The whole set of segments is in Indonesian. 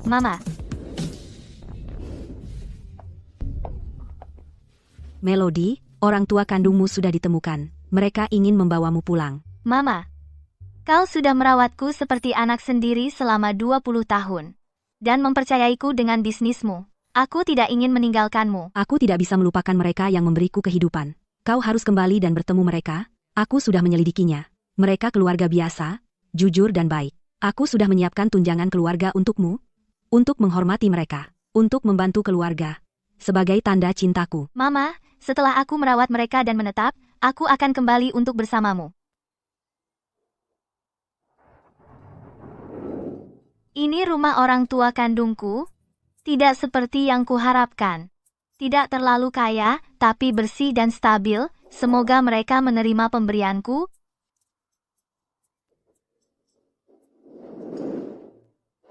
Mama. Melody, orang tua kandungmu sudah ditemukan. Mereka ingin membawamu pulang. Mama. Kau sudah merawatku seperti anak sendiri selama 20 tahun. Dan mempercayaiku dengan bisnismu. Aku tidak ingin meninggalkanmu. Aku tidak bisa melupakan mereka yang memberiku kehidupan. Kau harus kembali dan bertemu mereka. Aku sudah menyelidikinya. Mereka keluarga biasa, jujur dan baik. Aku sudah menyiapkan tunjangan keluarga untukmu. Untuk menghormati mereka. Untuk membantu keluarga. Sebagai tanda cintaku. Mama, setelah aku merawat mereka dan menetap, aku akan kembali untuk bersamamu. Ini rumah orang tua kandungku. Tidak seperti yang kuharapkan. Tidak terlalu kaya, tapi bersih dan stabil. Semoga mereka menerima pemberianku.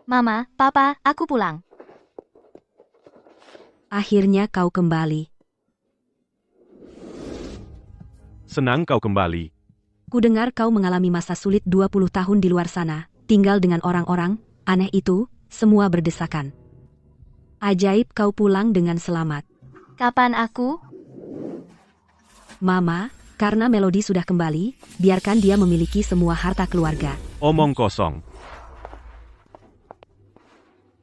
Mama, Papa, aku pulang. Akhirnya kau kembali. Senang kau kembali. Kudengar kau mengalami masa sulit 20 tahun di luar sana, tinggal dengan orang-orang, aneh itu, semua berdesakan. Ajaib kau pulang dengan selamat. Kapan aku? Mama, karena Melody sudah kembali, biarkan dia memiliki semua harta keluarga. Omong kosong.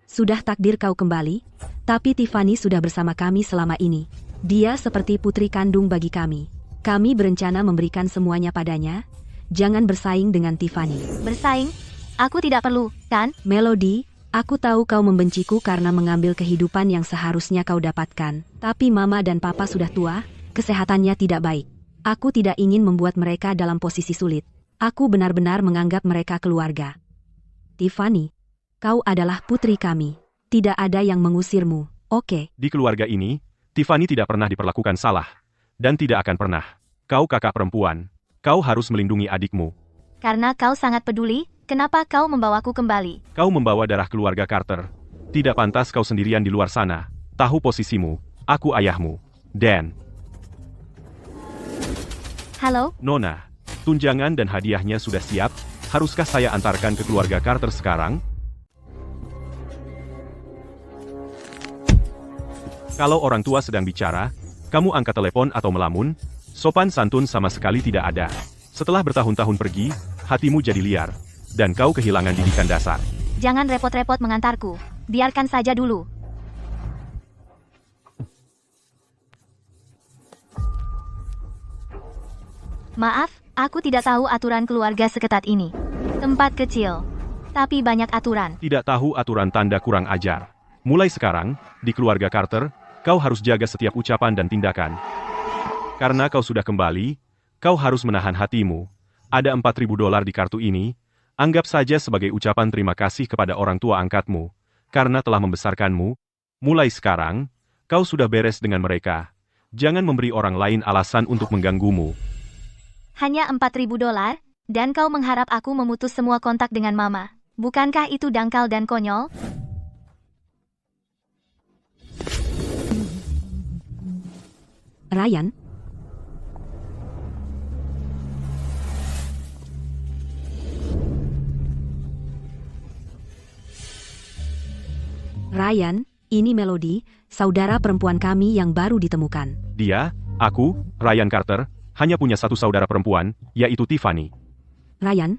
Sudah takdir kau kembali, tapi Tiffany sudah bersama kami selama ini. Dia seperti putri kandung bagi kami. Kami berencana memberikan semuanya padanya. Jangan bersaing dengan Tiffany. Bersaing? Aku tidak perlu, kan? Melody, aku tahu kau membenciku karena mengambil kehidupan yang seharusnya kau dapatkan. Tapi Mama dan Papa sudah tua, kesehatannya tidak baik. Aku tidak ingin membuat mereka dalam posisi sulit. Aku benar-benar menganggap mereka keluarga. Tiffany, kau adalah putri kami. Tidak ada yang mengusirmu, oke? Di keluarga ini, Tiffany tidak pernah diperlakukan salah. Dan tidak akan pernah. Kau kakak perempuan. Kau harus melindungi adikmu. Karena kau sangat peduli, kenapa kau membawaku kembali? Kau membawa darah keluarga Carter. Tidak pantas kau sendirian di luar sana. Tahu posisimu. Aku ayahmu. Dan. Halo? Nona, tunjangan dan hadiahnya sudah siap. Haruskah saya antarkan ke keluarga Carter sekarang? Kalau orang tua sedang bicara, kamu angkat telepon atau melamun, sopan santun sama sekali tidak ada. Setelah bertahun-tahun pergi, hatimu jadi liar, dan kau kehilangan didikan dasar. Jangan repot-repot mengantarku. Biarkan saja dulu. Maaf, aku tidak tahu aturan keluarga seketat ini. Tempat kecil, tapi banyak aturan. Tidak tahu aturan tanda kurang ajar. Mulai sekarang, di keluarga Carter, kau harus jaga setiap ucapan dan tindakan. Karena kau sudah kembali, kau harus menahan hatimu. Ada $4.000 di kartu ini, anggap saja sebagai ucapan terima kasih kepada orang tua angkatmu, karena telah membesarkanmu. Mulai sekarang, kau sudah beres dengan mereka. Jangan memberi orang lain alasan untuk mengganggumu. Hanya $4.000, dan kau mengharap aku memutus semua kontak dengan Mama. Bukankah itu dangkal dan konyol? Ryan? Ryan, ini Melody, saudara perempuan kami yang baru ditemukan. Dia, aku, Ryan Carter, hanya punya satu saudara perempuan, yaitu Tiffany. Ryan,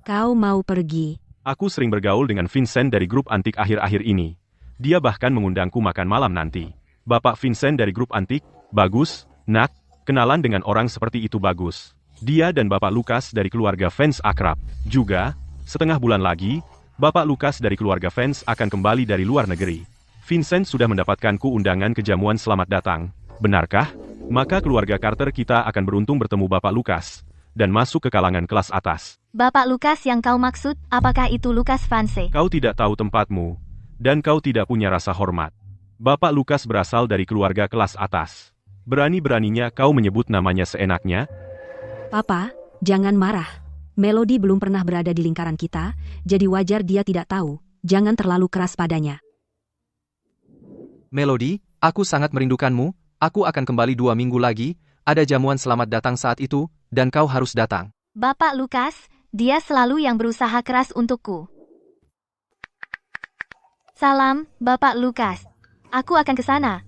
kau mau pergi? Aku sering bergaul dengan Vincent dari grup antik akhir-akhir ini. Dia bahkan mengundangku makan malam nanti. Bapak Vincent dari grup antik, bagus, nak, kenalan dengan orang seperti itu bagus. Dia dan Bapak Lucas dari keluarga fans akrab. Juga, setengah bulan lagi, Bapak Lucas dari keluarga fans akan kembali dari luar negeri. Vincent sudah mendapatkanku undangan ke jamuan selamat datang. Benarkah? Maka keluarga Carter kita akan beruntung bertemu Bapak Lucas. Dan masuk ke kalangan kelas atas. Bapak Lucas yang kau maksud, apakah itu Lucas Vance? Kau tidak tahu tempatmu. Dan kau tidak punya rasa hormat. Bapak Lucas berasal dari keluarga kelas atas. Berani-beraninya kau menyebut namanya seenaknya? Papa, jangan marah. Melody belum pernah berada di lingkaran kita, jadi wajar dia tidak tahu. Jangan terlalu keras padanya. Melody, aku sangat merindukanmu. Aku akan kembali 2 minggu lagi. Ada jamuan selamat datang saat itu, dan kau harus datang. Bapak Lucas, dia selalu yang berusaha keras untukku. Salam, Bapak Lukas. Aku akan ke sana.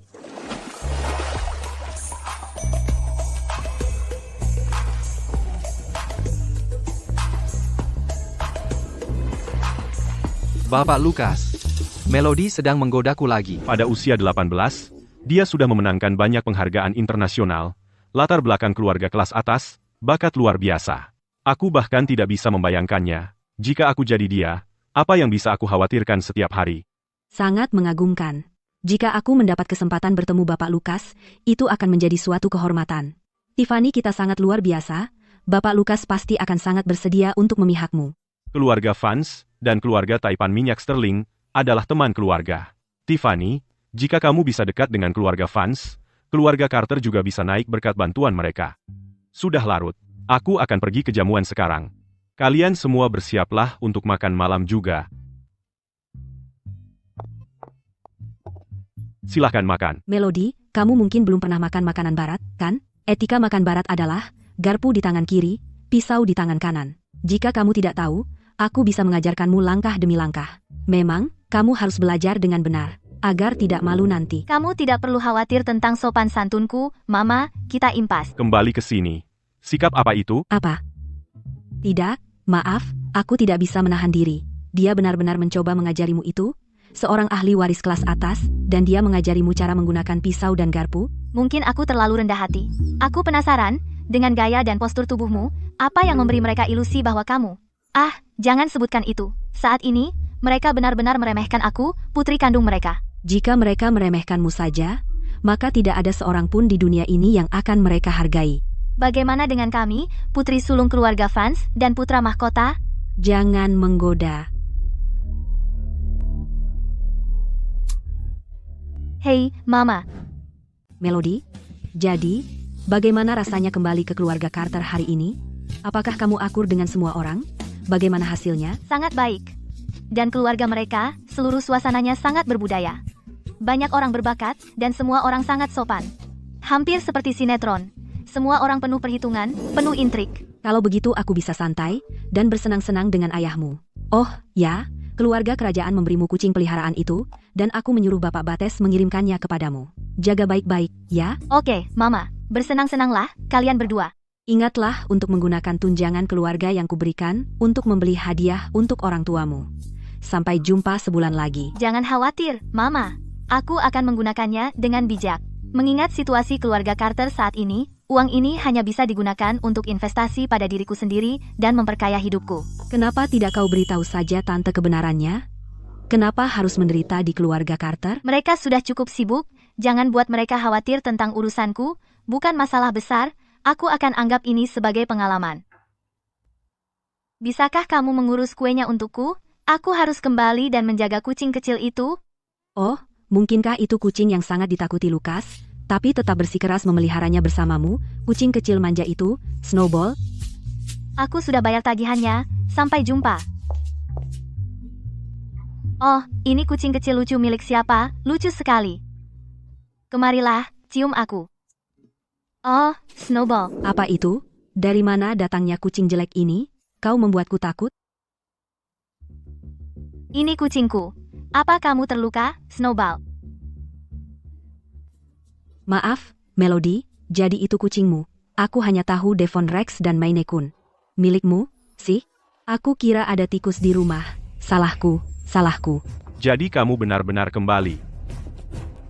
Bapak Lukas, Melody sedang menggodaku lagi. Pada usia 18, dia sudah memenangkan banyak penghargaan internasional, latar belakang keluarga kelas atas, bakat luar biasa. Aku bahkan tidak bisa membayangkannya. Jika aku jadi dia, apa yang bisa aku khawatirkan setiap hari? Sangat mengagumkan. Jika aku mendapat kesempatan bertemu Bapak Lukas, itu akan menjadi suatu kehormatan. Tiffany, kita sangat luar biasa. Bapak Lukas pasti akan sangat bersedia untuk memihakmu. Keluarga Vance dan keluarga Taipan Minyak Sterling adalah teman keluarga. Tiffany, jika kamu bisa dekat dengan keluarga Vance, keluarga Carter juga bisa naik berkat bantuan mereka. Sudah larut. Aku akan pergi ke jamuan sekarang. Kalian semua bersiaplah untuk makan malam juga. Silahkan makan. Melody, kamu mungkin belum pernah makan makanan barat, kan? Etika makan barat adalah garpu di tangan kiri, pisau di tangan kanan. Jika kamu tidak tahu, aku bisa mengajarkanmu langkah demi langkah. Memang, kamu harus belajar dengan benar, agar tidak malu nanti. Kamu tidak perlu khawatir tentang sopan santunku, Mama, kita impas. Kembali ke sini. Sikap apa itu? Apa? Tidak, maaf, aku tidak bisa menahan diri. Dia benar-benar mencoba mengajarimu itu? Seorang ahli waris kelas atas, dan dia mengajarimu cara menggunakan pisau dan garpu? Mungkin aku terlalu rendah hati. Aku penasaran, dengan gaya dan postur tubuhmu, apa yang memberi mereka ilusi bahwa kamu? Ah, jangan sebutkan itu. Saat ini, mereka benar-benar meremehkan aku, putri kandung mereka. Jika mereka meremehkanmu saja, maka tidak ada seorang pun di dunia ini yang akan mereka hargai. Bagaimana dengan kami, putri sulung keluarga Vance dan putra mahkota? Jangan menggoda. Hei, Mama. Melody, jadi, bagaimana rasanya kembali ke keluarga Carter hari ini? Apakah kamu akur dengan semua orang? Bagaimana hasilnya? Sangat baik. Dan keluarga mereka, seluruh suasananya sangat berbudaya. Banyak orang berbakat, dan semua orang sangat sopan. Hampir seperti sinetron. Semua orang penuh perhitungan, penuh intrik. Kalau begitu aku bisa santai, dan bersenang-senang dengan ayahmu. Oh, ya, keluarga kerajaan memberimu kucing peliharaan itu, dan aku menyuruh Bapak Bates mengirimkannya kepadamu. Jaga baik-baik, ya? Oke, Mama. Bersenang-senanglah, kalian berdua. Ingatlah untuk menggunakan tunjangan keluarga yang kuberikan untuk membeli hadiah untuk orang tuamu. Sampai jumpa sebulan lagi. Jangan khawatir, Mama. Aku akan menggunakannya dengan bijak. Mengingat situasi keluarga Carter saat ini, uang ini hanya bisa digunakan untuk investasi pada diriku sendiri dan memperkaya hidupku. Kenapa tidak kau beritahu saja tante kebenarannya? Kenapa harus menderita di keluarga Carter? Mereka sudah cukup sibuk, jangan buat mereka khawatir tentang urusanku, bukan masalah besar, aku akan anggap ini sebagai pengalaman. Bisakah kamu mengurus kuenya untukku? Aku harus kembali dan menjaga kucing kecil itu. Oh, mungkinkah itu kucing yang sangat ditakuti Lukas, tapi tetap bersikeras memeliharanya bersamamu, kucing kecil manja itu, Snowball? Aku sudah bayar tagihannya, sampai jumpa. Oh, ini kucing kecil lucu milik siapa? Lucu sekali. Kemarilah, cium aku. Oh, Snowball. Apa itu? Dari mana datangnya kucing jelek ini? Kau membuatku takut? Ini kucingku. Apa kamu terluka, Snowball? Maaf, Melody, jadi itu kucingmu. Aku hanya tahu Devon Rex dan Maine Coon. Milikmu, sih? Aku kira ada tikus di rumah. Salahku. Jadi kamu benar-benar kembali.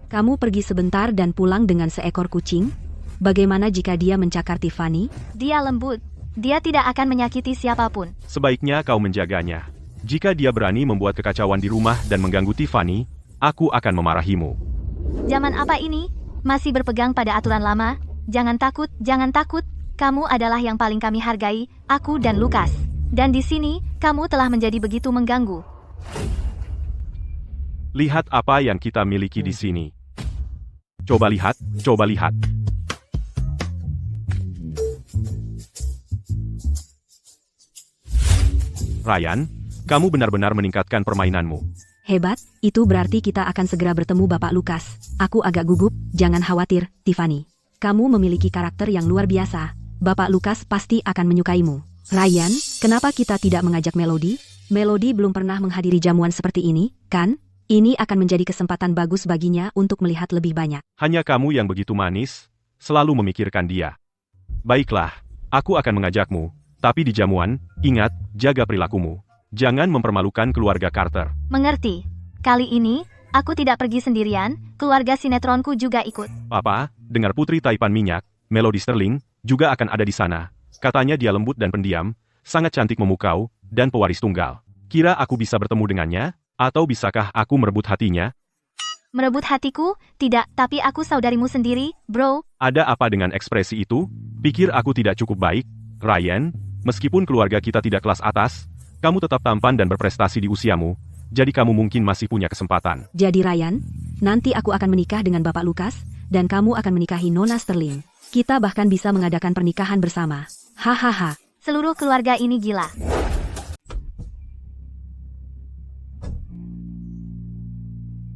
Kamu pergi sebentar dan pulang dengan seekor kucing? Bagaimana jika dia mencakar Tiffany? Dia lembut. Dia tidak akan menyakiti siapapun. Sebaiknya kau menjaganya. Jika dia berani membuat kekacauan di rumah dan mengganggu Tiffany, aku akan memarahimu. Zaman apa ini? Masih berpegang pada aturan lama? Jangan takut, jangan takut. Kamu adalah yang paling kami hargai, aku dan Lukas. Dan di sini, kamu telah menjadi begitu mengganggu. Lihat apa yang kita miliki di sini. Coba lihat, coba lihat. Ryan, kamu benar-benar meningkatkan permainanmu. Hebat, itu berarti kita akan segera bertemu Bapak Lukas. Aku agak gugup, jangan khawatir, Tiffany. Kamu memiliki karakter yang luar biasa. Bapak Lukas pasti akan menyukaimu. Ryan, kenapa kita tidak mengajak Melody? Melody belum pernah menghadiri jamuan seperti ini, kan? Ini akan menjadi kesempatan bagus baginya untuk melihat lebih banyak. Hanya kamu yang begitu manis, selalu memikirkan dia. Baiklah, aku akan mengajakmu, tapi di jamuan, ingat, jaga perilakumu. Jangan mempermalukan keluarga Carter. Mengerti. Kali ini, aku tidak pergi sendirian, keluarga sinetronku juga ikut. Papa, dengar Putri Taipan Minyak, Melody Sterling, juga akan ada di sana. Katanya dia lembut dan pendiam, sangat cantik memukau, dan pewaris tunggal. Kira aku bisa bertemu dengannya? Atau bisakah aku merebut hatinya? Merebut hatiku? Tidak, tapi aku saudarimu sendiri, bro. Ada apa dengan ekspresi itu? Pikir aku tidak cukup baik? Ryan, meskipun keluarga kita tidak kelas atas, kamu tetap tampan dan berprestasi di usiamu, jadi kamu mungkin masih punya kesempatan. Jadi Ryan, nanti aku akan menikah dengan Bapak Lukas, dan kamu akan menikahi Nona Sterling. Kita bahkan bisa mengadakan pernikahan bersama. Hahaha. Seluruh keluarga ini gila.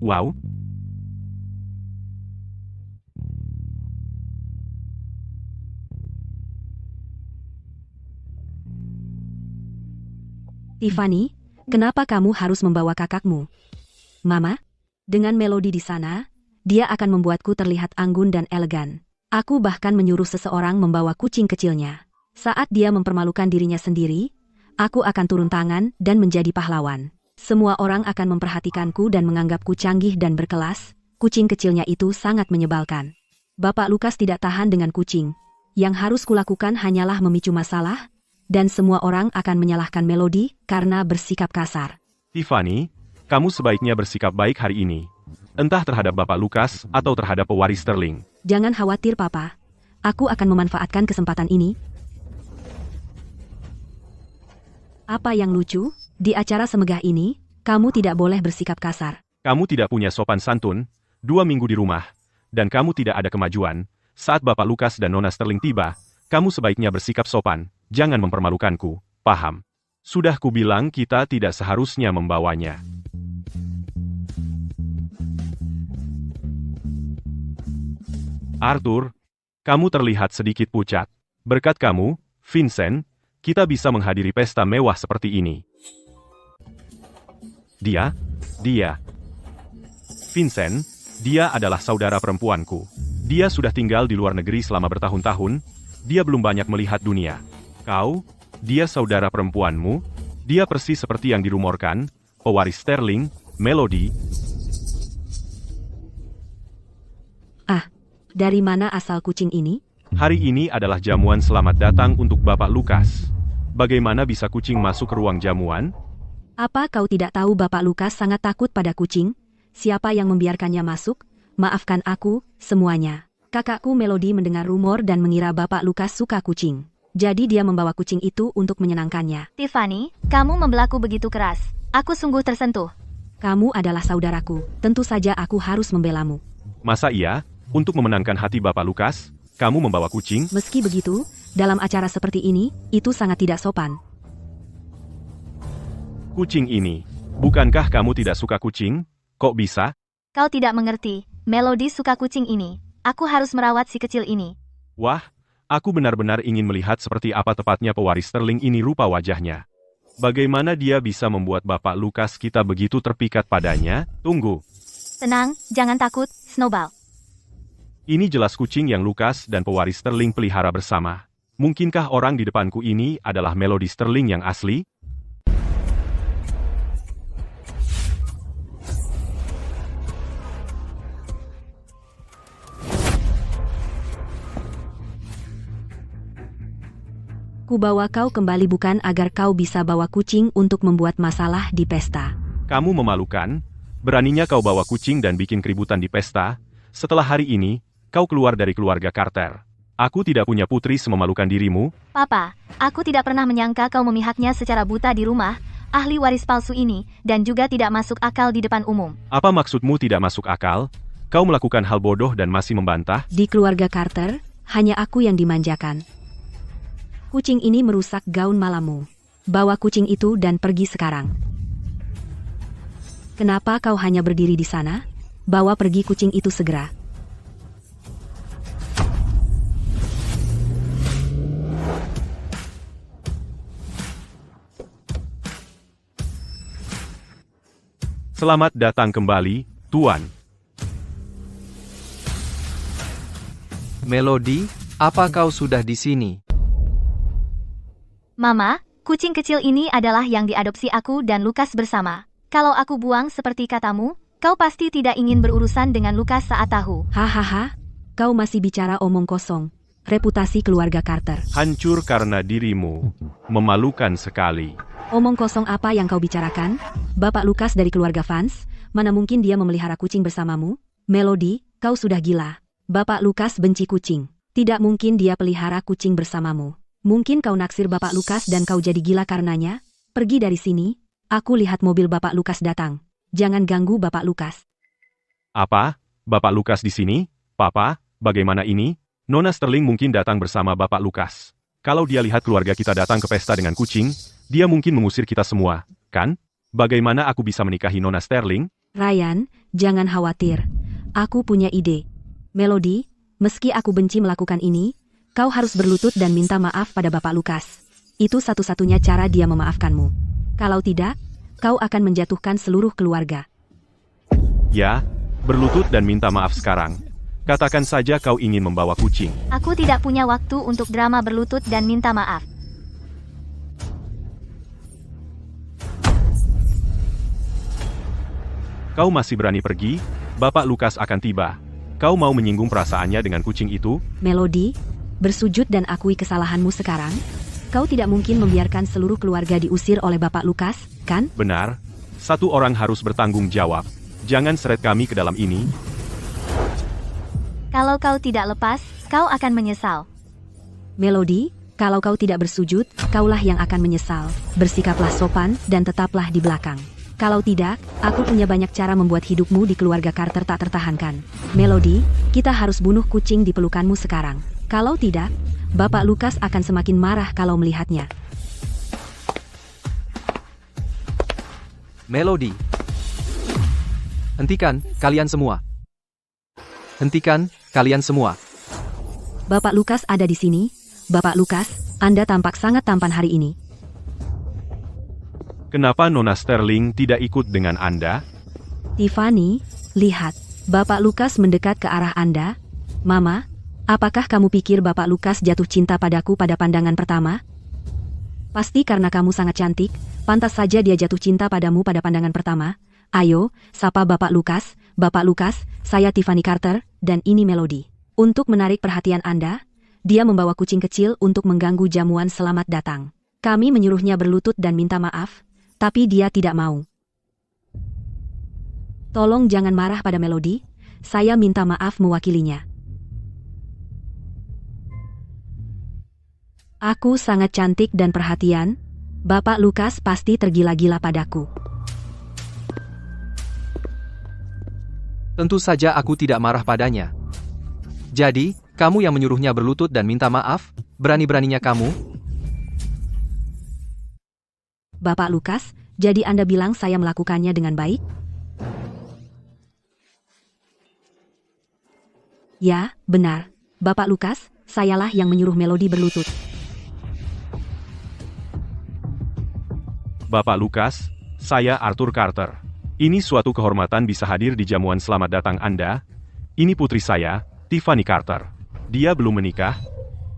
Wow. Tiffany, kenapa kamu harus membawa kakakmu? Mama, dengan Melody di sana, dia akan membuatku terlihat anggun dan elegan. Aku bahkan menyuruh seseorang membawa kucing kecilnya. Saat dia mempermalukan dirinya sendiri, aku akan turun tangan dan menjadi pahlawan. Semua orang akan memperhatikanku dan menganggapku canggih dan berkelas. Kucing kecilnya itu sangat menyebalkan. Bapak Lukas tidak tahan dengan kucing. Yang harus kulakukan hanyalah memicu masalah, dan semua orang akan menyalahkan Melody karena bersikap kasar. Tiffany, kamu sebaiknya bersikap baik hari ini. Entah terhadap Bapak Lukas atau terhadap pewaris Sterling. Jangan khawatir, Papa. Aku akan memanfaatkan kesempatan ini. Apa yang lucu? Di acara semegah ini, kamu tidak boleh bersikap kasar. Kamu tidak punya sopan santun, 2 minggu di rumah, dan kamu tidak ada kemajuan. Saat Bapak Lukas dan Nona Sterling tiba, kamu sebaiknya bersikap sopan, jangan mempermalukanku, paham? Sudah kubilang kita tidak seharusnya membawanya. Arthur, kamu terlihat sedikit pucat. Berkat kamu, Vincent, kita bisa menghadiri pesta mewah seperti ini. Dia, Vincent, dia adalah saudara perempuanku. Dia sudah tinggal di luar negeri selama bertahun-tahun, dia belum banyak melihat dunia. Kau, dia saudara perempuanmu, dia persis seperti yang dirumorkan, pewaris Sterling, Melody. Ah, dari mana asal kucing ini? Hari ini adalah jamuan selamat datang untuk Bapak Lukas. Bagaimana bisa kucing masuk ke ruang jamuan? Apa kau tidak tahu Bapak Lukas sangat takut pada kucing? Siapa yang membiarkannya masuk? Maafkan aku, semuanya. Kakakku Melody mendengar rumor dan mengira Bapak Lukas suka kucing. Jadi dia membawa kucing itu untuk menyenangkannya. Tiffany, kamu membelaku begitu keras. Aku sungguh tersentuh. Kamu adalah saudaraku. Tentu saja aku harus membelamu. Masa iya? Untuk memenangkan hati Bapak Lukas, kamu membawa kucing? Meski begitu, dalam acara seperti ini, itu sangat tidak sopan. Kucing ini. Bukankah kamu tidak suka kucing? Kok bisa? Kau tidak mengerti. Melody suka kucing ini. Aku harus merawat si kecil ini. Wah, aku benar-benar ingin melihat seperti apa tepatnya pewaris Sterling ini rupa wajahnya. Bagaimana dia bisa membuat Bapak Lukas kita begitu terpikat padanya? Tunggu. Tenang, jangan takut, Snowball. Ini jelas kucing yang Lukas dan pewaris Sterling pelihara bersama. Mungkinkah orang di depanku ini adalah Melody Sterling yang asli? Kubawa kau kembali bukan agar kau bisa bawa kucing untuk membuat masalah di pesta. Kamu memalukan? Beraninya kau bawa kucing dan bikin keributan di pesta? Setelah hari ini, kau keluar dari keluarga Carter. Aku tidak punya putri sememalukan dirimu. Papa, aku tidak pernah menyangka kau memihaknya secara buta di rumah, ahli waris palsu ini, dan juga tidak masuk akal di depan umum. Apa maksudmu tidak masuk akal? Kau melakukan hal bodoh dan masih membantah? Di keluarga Carter, hanya aku yang dimanjakan. Kucing ini merusak gaun malammu. Bawa kucing itu dan pergi sekarang. Kenapa kau hanya berdiri di sana? Bawa pergi kucing itu segera. Selamat datang kembali, Tuan. Melody, apa kau sudah di sini? Mama, kucing kecil ini adalah yang diadopsi aku dan Lukas bersama. Kalau aku buang seperti katamu, kau pasti tidak ingin berurusan dengan Lukas saat tahu. Hahaha, kau masih bicara omong kosong. Reputasi keluarga Carter. Hancur karena dirimu. Memalukan sekali. Omong kosong apa yang kau bicarakan? Bapak Lukas dari keluarga Vance, mana mungkin dia memelihara kucing bersamamu? Melody, kau sudah gila. Bapak Lukas benci kucing. Tidak mungkin dia pelihara kucing bersamamu. Mungkin kau naksir Bapak Lukas dan kau jadi gila karenanya? Pergi dari sini. Aku lihat mobil Bapak Lukas datang. Jangan ganggu Bapak Lukas. Apa? Bapak Lukas di sini? Papa, bagaimana ini? Nona Sterling mungkin datang bersama Bapak Lukas. Kalau dia lihat keluarga kita datang ke pesta dengan kucing, dia mungkin mengusir kita semua, kan? Bagaimana aku bisa menikahi Nona Sterling? Ryan, jangan khawatir. Aku punya ide. Melody, meski aku benci melakukan ini, kau harus berlutut dan minta maaf pada Bapak Lukas. Itu satu-satunya cara dia memaafkanmu. Kalau tidak, kau akan menjatuhkan seluruh keluarga. Ya, berlutut dan minta maaf sekarang. Katakan saja kau ingin membawa kucing. Aku tidak punya waktu untuk drama berlutut dan minta maaf. Kau masih berani pergi? Bapak Lukas akan tiba. Kau mau menyinggung perasaannya dengan kucing itu? Melody, bersujud dan akui kesalahanmu sekarang. Kau tidak mungkin membiarkan seluruh keluarga diusir oleh Bapak Lukas, kan? Benar. Satu orang harus bertanggung jawab. Jangan seret kami ke dalam ini. Kalau kau tidak lepas, kau akan menyesal. Melody, kalau kau tidak bersujud, kaulah yang akan menyesal. Bersikaplah sopan dan tetaplah di belakang. Kalau tidak, aku punya banyak cara membuat hidupmu di keluarga Carter tak tertahankan. Melody, kita harus bunuh kucing di pelukanmu sekarang. Kalau tidak, Bapak Lukas akan semakin marah kalau melihatnya. Melody. Hentikan, kalian semua. Hentikan, kalian semua. Bapak Lukas ada di sini. Bapak Lukas, Anda tampak sangat tampan hari ini. Kenapa Nona Sterling tidak ikut dengan Anda? Tiffany, lihat. Bapak Lukas mendekat ke arah Anda. Mama, apakah kamu pikir Bapak Lukas jatuh cinta padaku pada pandangan pertama? Pasti karena kamu sangat cantik, pantas saja dia jatuh cinta padamu pada pandangan pertama. Ayo, sapa Bapak Lukas. Bapak Lukas, saya Tiffany Carter, dan ini Melody. Untuk menarik perhatian Anda, dia membawa kucing kecil untuk mengganggu jamuan selamat datang. Kami menyuruhnya berlutut dan minta maaf, tapi dia tidak mau. Tolong jangan marah pada Melody, saya minta maaf mewakilinya. Aku sangat cantik dan perhatian, Bapak Lukas pasti tergila-gila padaku. Tentu saja aku tidak marah padanya. Jadi, kamu yang menyuruhnya berlutut dan minta maaf? Berani-beraninya kamu? Bapak Lukas, jadi Anda bilang saya melakukannya dengan baik? Ya, benar. Bapak Lukas, sayalah yang menyuruh Melody berlutut. Bapak Lukas, saya Arthur Carter. Ini suatu kehormatan bisa hadir di jamuan selamat datang Anda. Ini putri saya, Tiffany Carter. Dia belum menikah.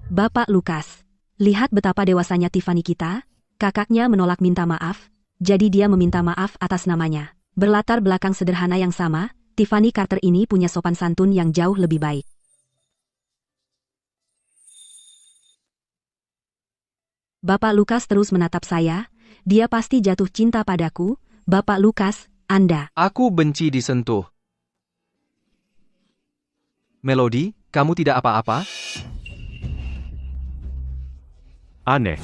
Bapak Lukas, lihat betapa dewasanya Tiffany kita. Kakaknya menolak minta maaf, jadi dia meminta maaf atas namanya. Berlatar belakang sederhana yang sama, Tiffany Carter ini punya sopan santun yang jauh lebih baik. Bapak Lukas terus menatap saya. Dia pasti jatuh cinta padaku. Bapak Lukas, Anda. Aku benci disentuh. Melody, kamu tidak apa-apa? Aneh.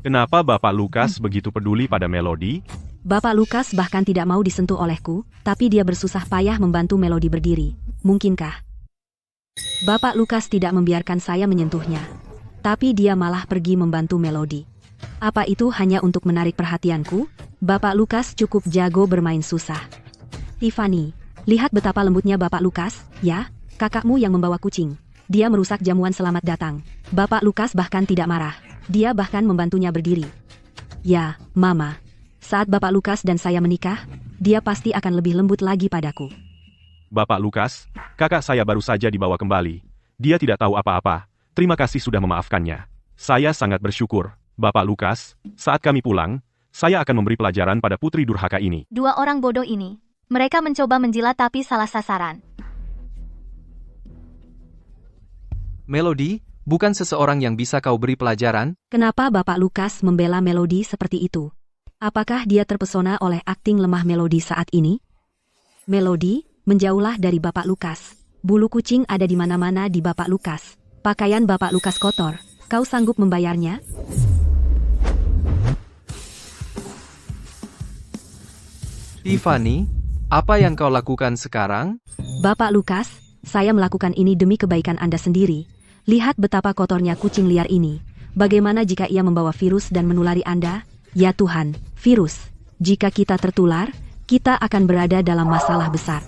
Kenapa Bapak Lukas begitu peduli pada Melody? Bapak Lukas bahkan tidak mau disentuh olehku, tapi dia bersusah payah membantu Melody berdiri. Mungkinkah? Bapak Lukas tidak membiarkan saya menyentuhnya, tapi dia malah pergi membantu Melody. Apa itu hanya untuk menarik perhatianku? Bapak Lukas cukup jago bermain susah. Tiffany, lihat betapa lembutnya Bapak Lukas, ya? Kakakmu yang membawa kucing. Dia merusak jamuan selamat datang. Bapak Lukas bahkan tidak marah. Dia bahkan membantunya berdiri. Ya, Mama. Saat Bapak Lukas dan saya menikah, dia pasti akan lebih lembut lagi padaku. Bapak Lukas, kakak saya baru saja dibawa kembali. Dia tidak tahu apa-apa. Terima kasih sudah memaafkannya. Saya sangat bersyukur. Bapak Lukas, saat kami pulang, saya akan memberi pelajaran pada putri durhaka ini. Dua orang bodoh ini. Mereka mencoba menjilat tapi salah sasaran. Melody, bukan seseorang yang bisa kau beri pelajaran. Kenapa Bapak Lukas membela Melody seperti itu? Apakah dia terpesona oleh akting lemah Melody saat ini? Melody, menjauhlah dari Bapak Lukas. Bulu kucing ada di mana-mana di Bapak Lukas. Pakaian Bapak Lukas kotor. Kau sanggup membayarnya? Tiffany, apa yang kau lakukan sekarang? Bapak Lukas, saya melakukan ini demi kebaikan Anda sendiri. Lihat betapa kotornya kucing liar ini. Bagaimana jika ia membawa virus dan menulari Anda? Ya Tuhan, virus. Jika kita tertular, kita akan berada dalam masalah besar.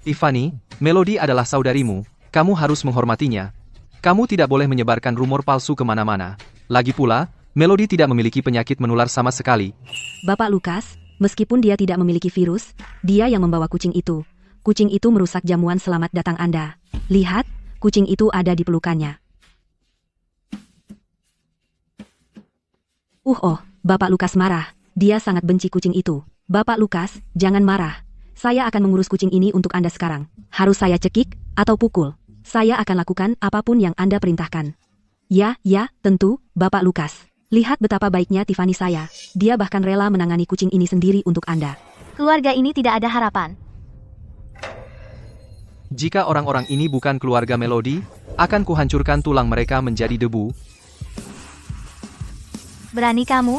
Tiffany, Melody adalah saudarimu. Kamu harus menghormatinya. Kamu tidak boleh menyebarkan rumor palsu kemana-mana. Lagi pula, Melody tidak memiliki penyakit menular sama sekali. Bapak Lukas, meskipun dia tidak memiliki virus, dia yang membawa kucing itu. Kucing itu merusak jamuan selamat datang Anda. Lihat, kucing itu ada di pelukannya. Oh, Bapak Lukas marah. Dia sangat benci kucing itu. Bapak Lukas, jangan marah. Saya akan mengurus kucing ini untuk Anda sekarang. Harus saya cekik atau pukul. Saya akan lakukan apapun yang Anda perintahkan. Ya, tentu, Bapak Lukas. Lihat betapa baiknya Tiffany saya. Dia bahkan rela menangani kucing ini sendiri untuk Anda. Keluarga ini tidak ada harapan. Jika orang-orang ini bukan keluarga Melody, akan kuhancurkan tulang mereka menjadi debu. Berani kamu?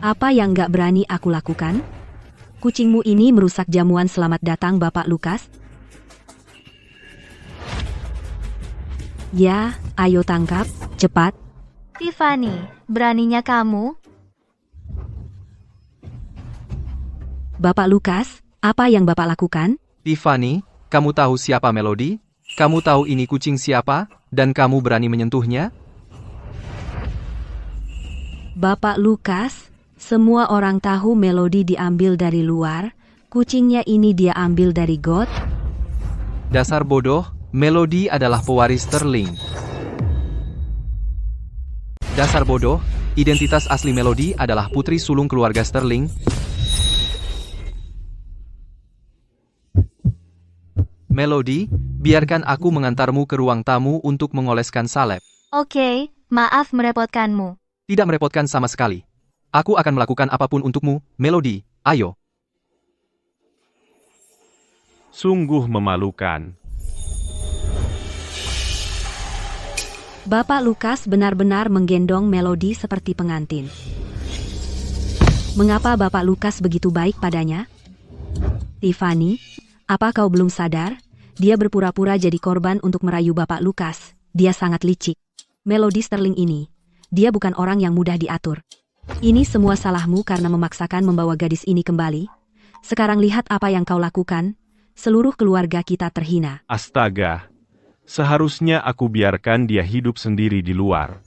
Apa yang gak berani aku lakukan? Kucingmu ini merusak jamuan selamat datang Bapak Lukas. Ya, ayo tangkap, cepat. Tiffany, beraninya kamu? Bapak Lukas, apa yang Bapak lakukan? Tiffany, kamu tahu siapa Melody? Kamu tahu ini kucing siapa? Dan kamu berani menyentuhnya? Bapak Lukas, semua orang tahu Melody diambil dari luar. Kucingnya ini dia ambil dari got. Dasar bodoh, Melody adalah pewaris Sterling. Dasar bodoh, identitas asli Melody adalah putri sulung keluarga Sterling. Melody, biarkan aku mengantarmu ke ruang tamu untuk mengoleskan salep. Oke, maaf merepotkanmu. Tidak merepotkan sama sekali. Aku akan melakukan apapun untukmu, Melody. Ayo. Sungguh memalukan. Bapak Lukas benar-benar menggendong Melody seperti pengantin. Mengapa Bapak Lukas begitu baik padanya? Tiffany, apa kau belum sadar? Dia berpura-pura jadi korban untuk merayu Bapak Lukas. Dia sangat licik. Melody Sterling ini, dia bukan orang yang mudah diatur. Ini semua salahmu karena memaksakan membawa gadis ini kembali. Sekarang lihat apa yang kau lakukan. Seluruh keluarga kita terhina. Astaga. Seharusnya aku biarkan dia hidup sendiri di luar.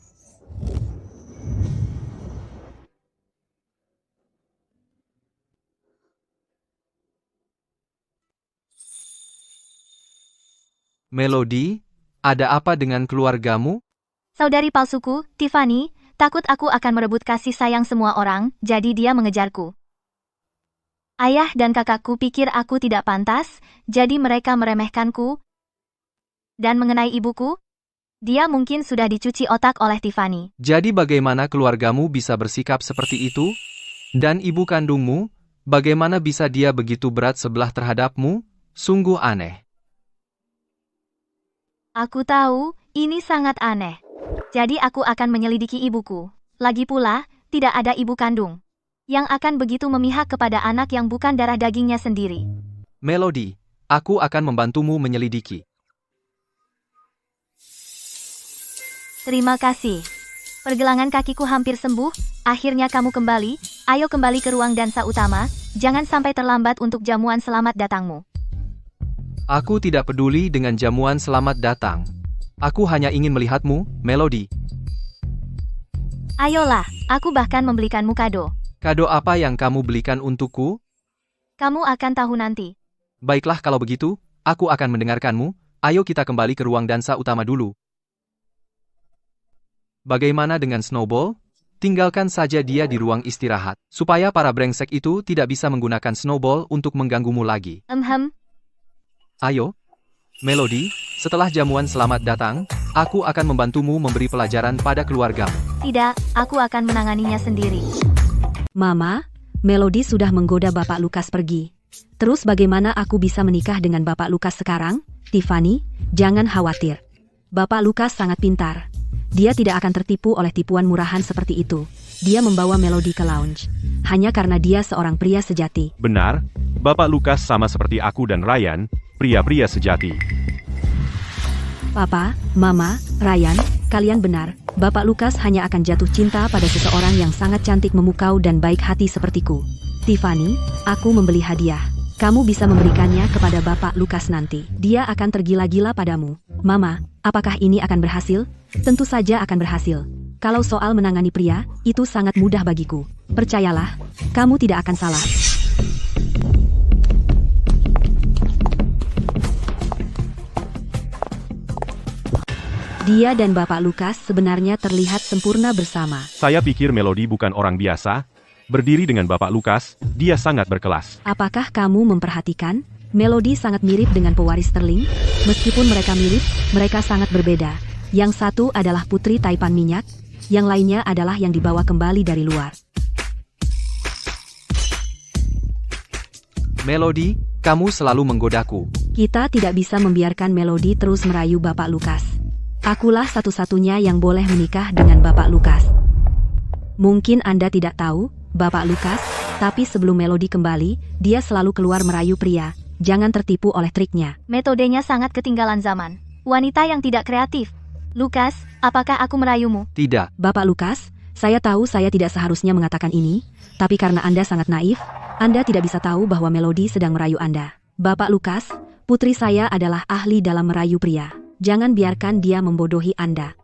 Melody, ada apa dengan keluargamu? Saudari palsuku, Tiffany, takut aku akan merebut kasih sayang semua orang, jadi dia mengejarku. Ayah dan kakakku pikir aku tidak pantas, jadi mereka meremehkanku. Dan mengenai ibuku, dia mungkin sudah dicuci otak oleh Tiffany. Jadi bagaimana keluargamu bisa bersikap seperti itu? Dan ibu kandungmu, bagaimana bisa dia begitu berat sebelah terhadapmu? Sungguh aneh. Aku tahu, ini sangat aneh. Jadi aku akan menyelidiki ibuku. Lagi pula, tidak ada ibu kandung yang akan begitu memihak kepada anak yang bukan darah dagingnya sendiri. Melody, aku akan membantumu menyelidiki. Terima kasih. Pergelangan kakiku hampir sembuh, akhirnya kamu kembali. Ayo kembali ke ruang dansa utama, jangan sampai terlambat untuk jamuan selamat datangmu. Aku tidak peduli dengan jamuan selamat datang. Aku hanya ingin melihatmu, Melody. Ayolah, aku bahkan membelikanmu kado. Kado apa yang kamu belikan untukku? Kamu akan tahu nanti. Baiklah kalau begitu, aku akan mendengarkanmu. Ayo kita kembali ke ruang dansa utama dulu. Bagaimana dengan Snowball? Tinggalkan saja dia di ruang istirahat, supaya para brengsek itu tidak bisa menggunakan Snowball untuk mengganggumu lagi. Ayo, Melody, setelah jamuan selamat datang, aku akan membantumu memberi pelajaran pada keluargamu. Tidak, aku akan menanganinya sendiri. Mama, Melody sudah menggoda Bapak Lukas pergi. Terus bagaimana aku bisa menikah dengan Bapak Lukas sekarang? Tiffany, jangan khawatir. Bapak Lukas sangat pintar. Dia tidak akan tertipu oleh tipuan murahan seperti itu. Dia membawa Melody ke lounge. Hanya karena dia seorang pria sejati. Benar, Bapak Lukas sama seperti aku dan Ryan, pria-pria sejati. Papa, Mama, Ryan, kalian benar. Bapak Lukas hanya akan jatuh cinta pada seseorang yang sangat cantik memukau dan baik hati sepertiku. Tiffany, aku membeli hadiah. Kamu bisa memberikannya kepada Bapak Lukas nanti. Dia akan tergila-gila padamu. Mama, apakah ini akan berhasil? Tentu saja akan berhasil. Kalau soal menangani pria, itu sangat mudah bagiku. Percayalah, kamu tidak akan salah. Dia dan Bapak Lukas sebenarnya terlihat sempurna bersama. Saya pikir Melody bukan orang biasa. Berdiri dengan Bapak Lukas, dia sangat berkelas. Apakah kamu memperhatikan? Melody sangat mirip dengan pewaris Sterling. Meskipun mereka mirip, mereka sangat berbeda. Yang satu adalah putri taipan minyak, yang lainnya adalah yang dibawa kembali dari luar. Melody, kamu selalu menggodaku. Kita tidak bisa membiarkan Melody terus merayu Bapak Lukas. Akulah satu-satunya yang boleh menikah dengan Bapak Lukas. Mungkin Anda tidak tahu, Bapak Lukas, tapi sebelum Melody kembali, dia selalu keluar merayu pria. Jangan tertipu oleh triknya. Metodenya sangat ketinggalan zaman. Wanita yang tidak kreatif. Lukas, apakah aku merayumu? Tidak. Bapak Lukas, saya tahu saya tidak seharusnya mengatakan ini, tapi karena Anda sangat naif, Anda tidak bisa tahu bahwa Melody sedang merayu Anda. Bapak Lukas, putri saya adalah ahli dalam merayu pria. Jangan biarkan dia membodohi Anda.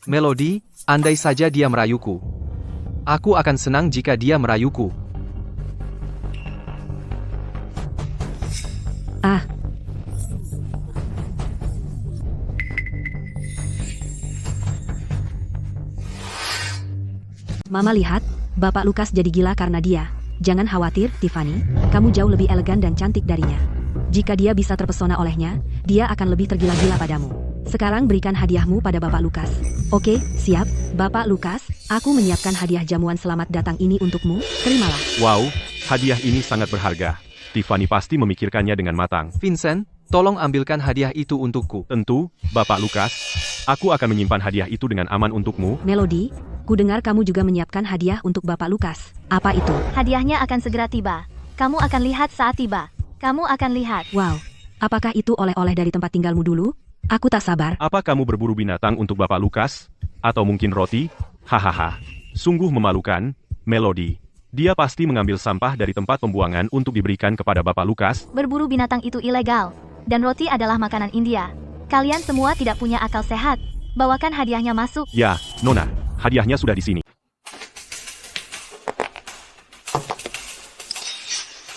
Melody, andai saja dia merayuku. Aku akan senang jika dia merayuku. Ah. Mama lihat, Bapak Lukas jadi gila karena dia. Jangan khawatir, Tiffany. Kamu jauh lebih elegan dan cantik darinya. Jika dia bisa terpesona olehnya, dia akan lebih tergila-gila padamu. Sekarang berikan hadiahmu pada Bapak Lukas. Oke, siap. Bapak Lukas, aku menyiapkan hadiah jamuan selamat datang ini untukmu. Terimalah. Wow, hadiah ini sangat berharga. Tiffany pasti memikirkannya dengan matang. Vincent, tolong ambilkan hadiah itu untukku. Tentu, Bapak Lukas. Aku akan menyimpan hadiah itu dengan aman untukmu. Melody, ku dengar kamu juga menyiapkan hadiah untuk Bapak Lukas. Apa itu? Hadiahnya akan segera tiba. Kamu akan lihat saat tiba. Kamu akan lihat. Wow, apakah itu oleh-oleh dari tempat tinggalmu dulu? Aku tak sabar. Apa kamu berburu binatang untuk Bapak Lukas? Atau mungkin roti? Hahaha. Sungguh memalukan, Melody. Dia pasti mengambil sampah dari tempat pembuangan untuk diberikan kepada Bapak Lukas. Berburu binatang itu ilegal. Dan roti adalah makanan India. Kalian semua tidak punya akal sehat. Bawakan hadiahnya masuk. Ya, Nona. Hadiahnya sudah di sini.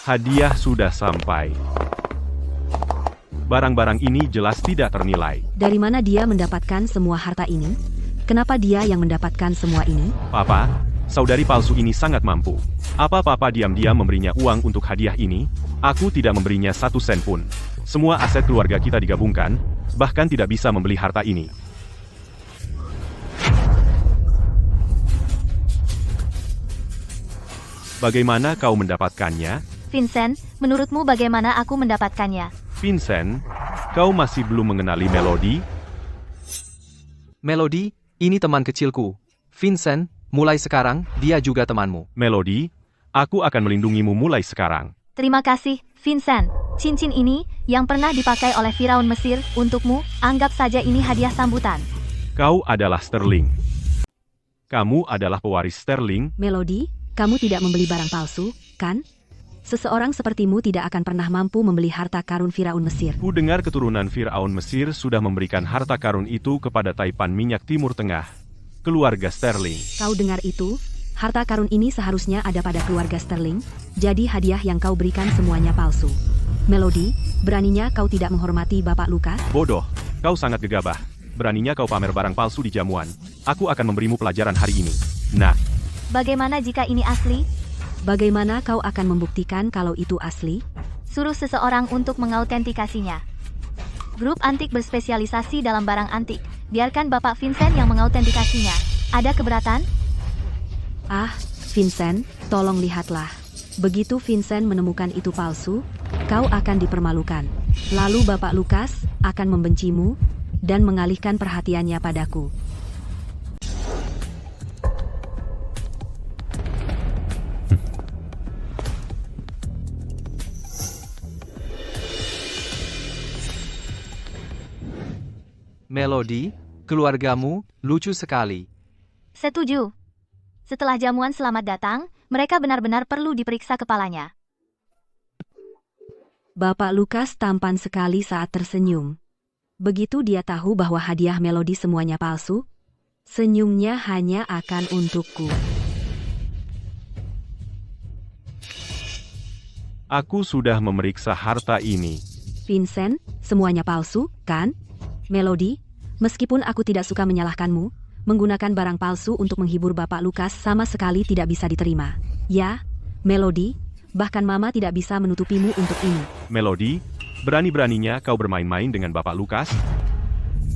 Hadiah sudah sampai. Barang-barang ini jelas tidak ternilai. Dari mana dia mendapatkan semua harta ini? Kenapa dia yang mendapatkan semua ini? Papa, saudari palsu ini sangat mampu. Apa Papa diam-diam memberinya uang untuk hadiah ini? Aku tidak memberinya 1 sen pun. Semua aset keluarga kita digabungkan, bahkan tidak bisa membeli harta ini. Bagaimana kau mendapatkannya? Vincent, menurutmu bagaimana aku mendapatkannya? Vincent, kau masih belum mengenali Melody? Melody, ini teman kecilku. Vincent, mulai sekarang, dia juga temanmu. Melody, aku akan melindungimu mulai sekarang. Terima kasih, Vincent. Cincin ini, yang pernah dipakai oleh Firaun Mesir, untukmu, anggap saja ini hadiah sambutan. Kau adalah Sterling. Kamu adalah pewaris Sterling. Melody, kamu tidak membeli barang palsu, kan? Seseorang sepertimu tidak akan pernah mampu membeli harta karun Firaun Mesir. Ku dengar keturunan Firaun Mesir sudah memberikan harta karun itu kepada Taipan Minyak Timur Tengah. Keluarga Sterling. Kau dengar itu? Harta karun ini seharusnya ada pada keluarga Sterling, jadi hadiah yang kau berikan semuanya palsu. Melody, beraninya kau tidak menghormati Bapak Lukas? Bodoh, kau sangat gegabah. Beraninya kau pamer barang palsu di jamuan. Aku akan memberimu pelajaran hari ini. Nah, Bagaimana jika ini asli? Bagaimana kau akan membuktikan kalau itu asli? Suruh seseorang untuk mengautentikasinya. Grup antik berspesialisasi dalam barang antik. Biarkan Bapak Vincent yang mengautentikasinya. Ada keberatan? Ah, Vincent, tolong lihatlah. Begitu Vincent menemukan itu palsu, kau akan dipermalukan. Lalu Bapak Lukas akan membencimu dan mengalihkan perhatiannya padaku. Melody, keluargamu lucu sekali. Setuju. Setelah jamuan selamat datang, mereka benar-benar perlu diperiksa kepalanya. Bapak Lukas tampan sekali saat tersenyum. Begitu dia tahu bahwa hadiah Melody semuanya palsu, senyumnya hanya akan untukku. aku sudah memeriksa harta ini. Vincent, semuanya palsu, kan? Melody, meskipun aku tidak suka menyalahkanmu, menggunakan barang palsu untuk menghibur Bapak Lukas sama sekali tidak bisa diterima. Ya, Melody, bahkan Mama tidak bisa menutupimu untuk ini. Melody, berani-beraninya kau bermain-main dengan Bapak Lukas?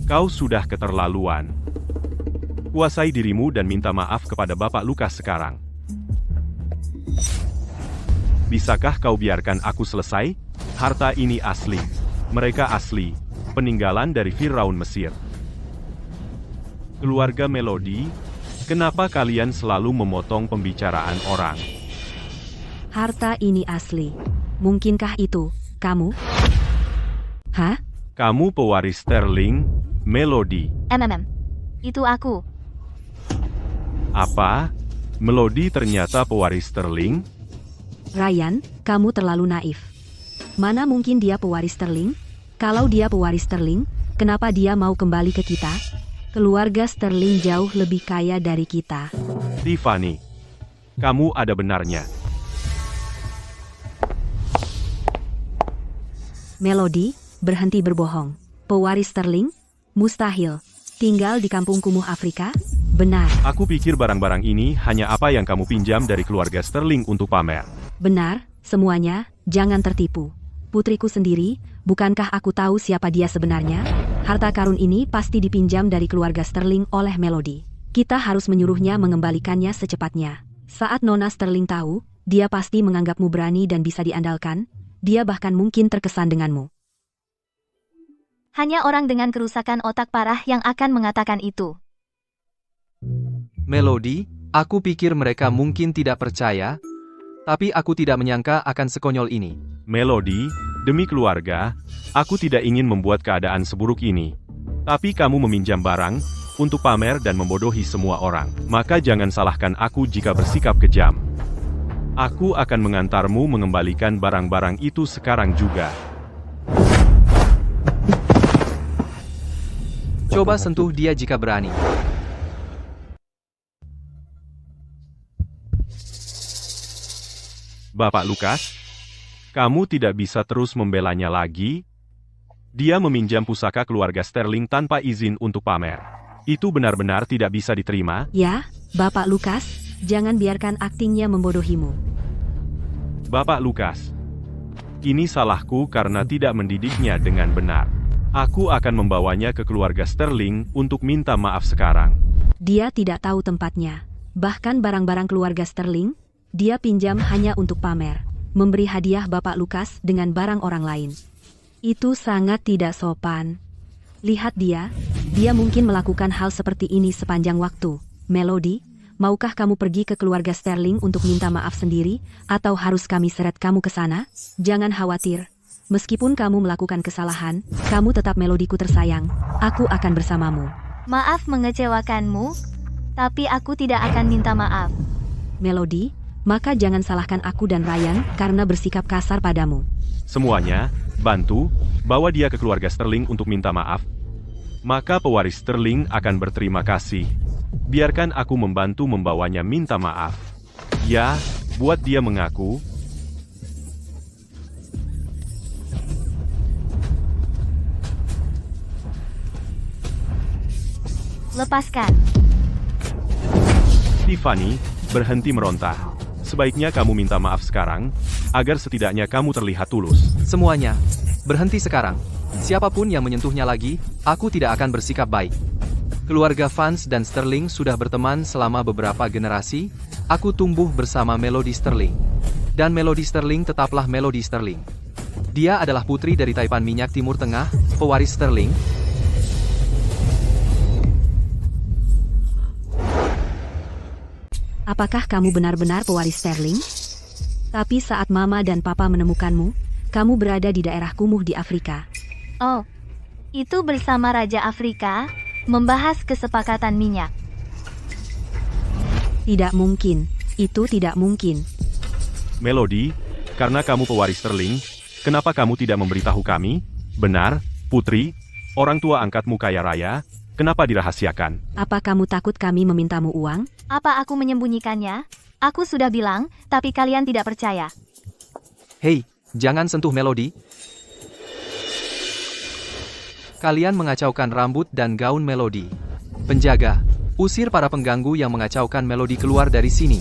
Kau sudah keterlaluan. Kuasai dirimu dan minta maaf kepada Bapak Lukas sekarang. Bisakah kau biarkan aku selesai? Harta ini asli. Mereka asli. Peninggalan dari Firaun Mesir. Keluarga Melody, kenapa kalian selalu memotong pembicaraan orang? Harta ini asli. Mungkinkah itu kamu? Hah? Kamu pewaris Sterling, Melody. Itu aku. Apa? Melody ternyata pewaris Sterling? Ryan, kamu terlalu naif. Mana mungkin dia pewaris Sterling? Kalau dia pewaris Sterling, kenapa dia mau kembali ke kita? Keluarga Sterling jauh lebih kaya dari kita. Tiffany, kamu ada benarnya. Melody, berhenti berbohong. Pewaris Sterling? Mustahil. Tinggal di kampung kumuh Afrika? Benar. Aku pikir barang-barang ini hanya apa yang kamu pinjam dari keluarga Sterling untuk pamer. Benar, semuanya, jangan tertipu. Putriku sendiri, bukankah aku tahu siapa dia sebenarnya? Harta karun ini pasti dipinjam dari keluarga Sterling oleh Melody. Kita harus menyuruhnya mengembalikannya secepatnya. Saat Nona Sterling tahu, dia pasti menganggapmu berani dan bisa diandalkan. Dia bahkan mungkin terkesan denganmu. Hanya orang dengan kerusakan otak parah yang akan mengatakan itu. Melody, aku pikir mereka mungkin tidak percaya, tapi aku tidak menyangka akan sekonyol ini. Melody, demi keluarga, aku tidak ingin membuat keadaan seburuk ini. Tapi kamu meminjam barang untuk pamer dan membodohi semua orang. Maka jangan salahkan aku jika bersikap kejam. Aku akan mengantarmu mengembalikan barang-barang itu sekarang juga. Coba sentuh dia jika berani. Bapak Lukas, kamu tidak bisa terus membelanya lagi. Dia meminjam pusaka keluarga Sterling tanpa izin untuk pamer. Itu benar-benar tidak bisa diterima. Ya, Bapak Lukas, jangan biarkan aktingnya membodohimu. Bapak Lukas, ini salahku karena tidak mendidiknya dengan benar. Aku akan membawanya ke keluarga Sterling untuk minta maaf sekarang. Dia tidak tahu tempatnya. Bahkan barang-barang keluarga Sterling, dia pinjam hanya untuk pamer. Memberi hadiah Bapak Lukas dengan barang orang lain. Itu sangat tidak sopan. Lihat dia mungkin melakukan hal seperti ini sepanjang waktu. Melody, maukah kamu pergi ke keluarga Sterling untuk minta maaf sendiri, atau harus kami seret kamu ke sana? Jangan khawatir. Meskipun kamu melakukan kesalahan, kamu tetap Melodiku tersayang. Aku akan bersamamu. Maaf mengecewakanmu, tapi aku tidak akan minta maaf. Melody, maka jangan salahkan aku dan Ryan karena bersikap kasar padamu. Semuanya, bantu, bawa dia ke keluarga Sterling untuk minta maaf. Maka pewaris Sterling akan berterima kasih. Biarkan aku membantu membawanya minta maaf. Ya, buat dia mengaku. Lepaskan. Tiffany, berhenti meronta. Sebaiknya kamu minta maaf sekarang, agar setidaknya kamu terlihat tulus. Semuanya, berhenti sekarang. Siapapun yang menyentuhnya lagi, aku tidak akan bersikap baik. Keluarga Vance dan Sterling sudah berteman selama beberapa generasi, aku tumbuh bersama Melody Sterling. Dan Melody Sterling tetaplah Melody Sterling. Dia adalah putri dari Taipan Minyak Timur Tengah, pewaris Sterling. Apakah kamu benar-benar pewaris Sterling? Tapi saat Mama dan Papa menemukanmu, kamu berada di daerah kumuh di Afrika. Oh, itu bersama Raja Afrika, membahas kesepakatan minyak. Tidak mungkin, itu tidak mungkin. Melody, karena kamu pewaris Sterling, kenapa kamu tidak memberitahu kami? Benar, putri, orang tua angkatmu kaya raya, kenapa dirahasiakan? Apa kamu takut kami memintamu uang? Apa aku menyembunyikannya? Aku sudah bilang, tapi kalian tidak percaya. Hei, jangan sentuh Melody. Kalian mengacaukan rambut dan gaun Melody. Penjaga, usir para pengganggu yang mengacaukan Melody keluar dari sini.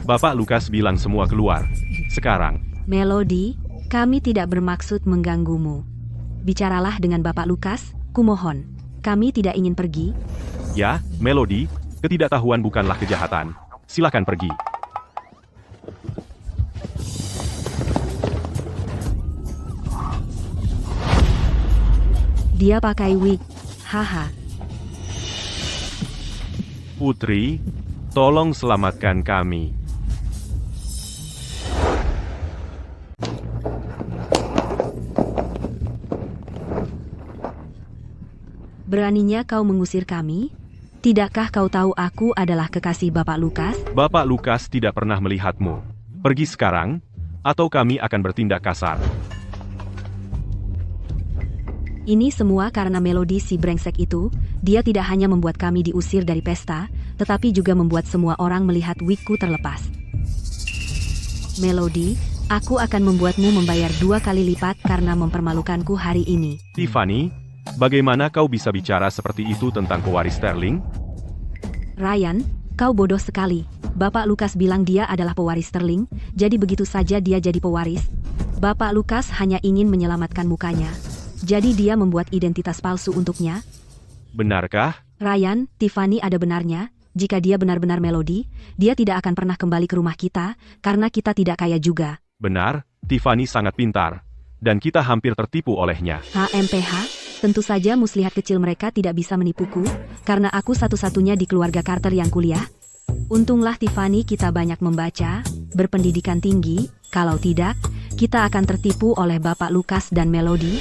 Bapak Lukas bilang semua keluar. Sekarang. Melody, kami tidak bermaksud mengganggumu. Bicaralah dengan Bapak Lukas, kumohon. Kami tidak ingin pergi. Ya, Melody, ketidaktahuan bukanlah kejahatan. Silakan pergi. Dia pakai wig. Haha. Putri, tolong selamatkan kami. Beraninya kau mengusir kami? Tidakkah kau tahu aku adalah kekasih Bapak Lukas? Bapak Lukas tidak pernah melihatmu. Pergi sekarang, atau kami akan bertindak kasar. Ini semua karena Melody si brengsek itu. Dia tidak hanya membuat kami diusir dari pesta, tetapi juga membuat semua orang melihat wigku terlepas. Melody, aku akan membuatmu membayar 2 kali lipat karena mempermalukanku hari ini. Tiffany, bagaimana kau bisa bicara seperti itu tentang pewaris Sterling? Ryan, kau bodoh sekali. Bapak Lukas bilang dia adalah pewaris Sterling, jadi begitu saja dia jadi pewaris. Bapak Lukas hanya ingin menyelamatkan mukanya. Jadi dia membuat identitas palsu untuknya. Benarkah? Ryan, Tiffany ada benarnya. Jika dia benar-benar Melody, dia tidak akan pernah kembali ke rumah kita, karena kita tidak kaya juga. Benar, Tiffany sangat pintar. Dan kita hampir tertipu olehnya. HMPH, tentu saja muslihat kecil mereka tidak bisa menipuku, karena aku satu-satunya di keluarga Carter yang kuliah. Untunglah Tiffany kita banyak membaca, berpendidikan tinggi, kalau tidak, kita akan tertipu oleh Bapak Lukas dan Melody.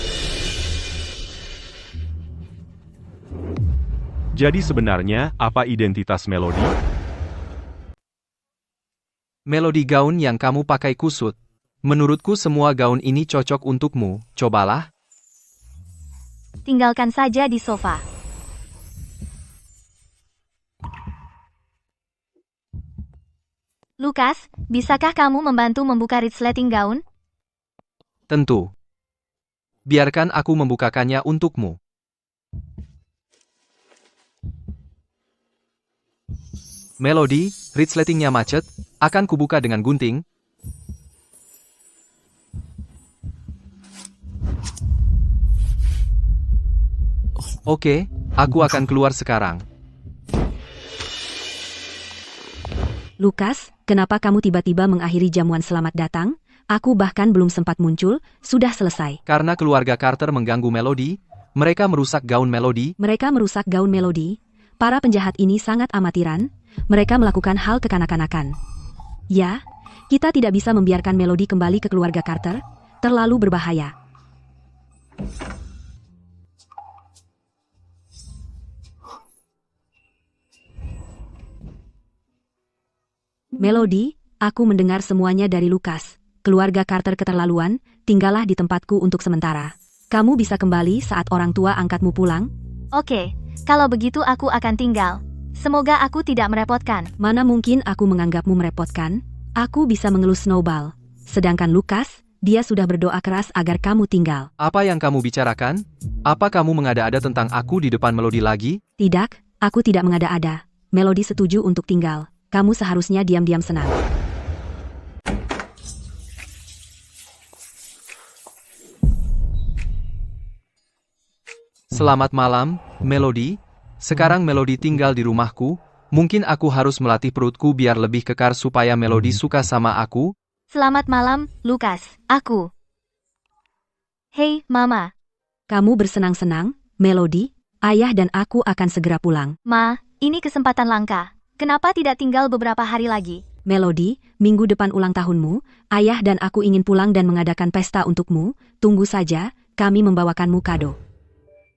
Jadi sebenarnya, apa identitas Melody? Melody gaun yang kamu pakai kusut. Menurutku semua gaun ini cocok untukmu, cobalah. Tinggalkan saja di sofa. Lukas, bisakah kamu membantu membuka resleting gaun? Tentu. Biarkan aku membukakannya untukmu. Melody, resletingnya macet, akan kubuka dengan gunting. Oke, aku akan keluar sekarang. Lukas, kenapa kamu tiba-tiba mengakhiri jamuan selamat datang? Aku bahkan belum sempat muncul, sudah selesai. Karena keluarga Carter mengganggu Melody, mereka merusak gaun Melody. Mereka merusak gaun Melody. Para penjahat ini sangat amatiran. Mereka melakukan hal kekanak-kanakan. Ya, kita tidak bisa membiarkan Melody kembali ke keluarga Carter. Terlalu berbahaya. Melody, aku mendengar semuanya dari Lukas. Keluarga Carter keterlaluan, tinggallah di tempatku untuk sementara. Kamu bisa kembali saat orang tua angkatmu pulang? Oke, kalau begitu aku akan tinggal. Semoga aku tidak merepotkan. Mana mungkin aku menganggapmu merepotkan? Aku bisa mengelus Snowball. Sedangkan Lukas, dia sudah berdoa keras agar kamu tinggal. Apa yang kamu bicarakan? Apa kamu mengada-ada tentang aku di depan Melody lagi? Tidak, aku tidak mengada-ada. Melody setuju untuk tinggal. Kamu seharusnya diam-diam senang. Selamat malam, Melody. Sekarang Melody tinggal di rumahku. Mungkin aku harus melatih perutku biar lebih kekar supaya Melody suka sama aku. Selamat malam, Lukas. Aku. Hei, Mama. Kamu bersenang-senang, Melody? Ayah dan aku akan segera pulang. Ma, ini kesempatan langka. Kenapa tidak tinggal beberapa hari lagi? Melody, minggu depan ulang tahunmu, ayah dan aku ingin pulang dan mengadakan pesta untukmu. Tunggu saja, kami membawakanmu kado.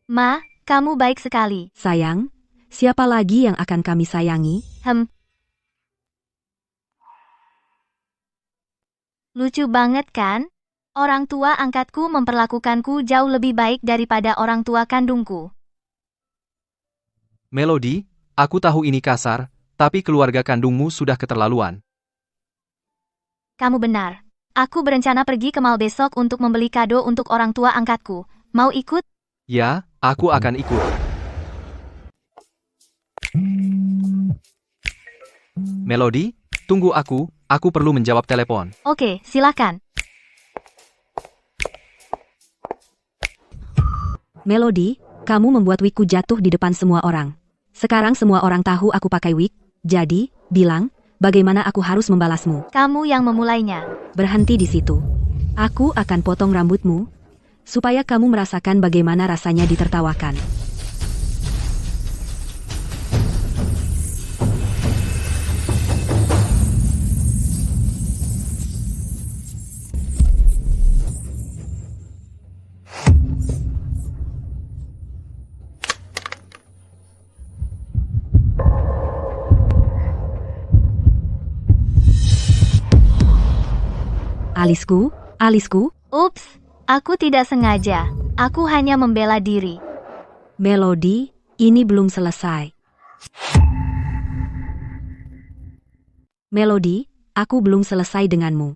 Ma, kamu baik sekali. Sayang, siapa lagi yang akan kami sayangi? Lucu banget kan? Orang tua angkatku memperlakukanku jauh lebih baik daripada orang tua kandungku. Melody, aku tahu ini kasar, tapi keluarga kandungmu sudah keterlaluan. Kamu benar. Aku berencana pergi ke mall besok untuk membeli kado untuk orang tua angkatku. Mau ikut? Ya, aku akan ikut. Melody, tunggu aku perlu menjawab telepon. Oke, silakan. Melody, kamu membuat wigku jatuh di depan semua orang. Sekarang semua orang tahu aku pakai wig, jadi, bilang, bagaimana aku harus membalasmu? Kamu yang memulainya. Berhenti di situ. Aku akan potong rambutmu, supaya kamu merasakan bagaimana rasanya ditertawakan. Alisku, Ups, aku tidak sengaja. Aku hanya membela diri. Melody, ini belum selesai. Melody, aku belum selesai denganmu.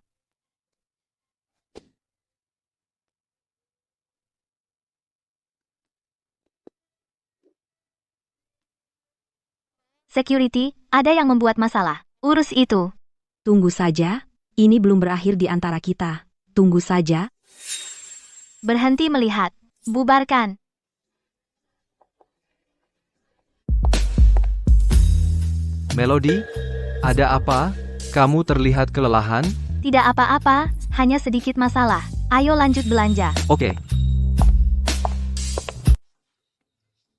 Security, ada yang membuat masalah. Urus itu. Tunggu saja, ini belum berakhir di antara kita. Tunggu saja. Berhenti melihat. Bubarkan. Melody, ada apa? Kamu terlihat kelelahan? Tidak apa-apa, hanya sedikit masalah. Ayo lanjut belanja. Oke.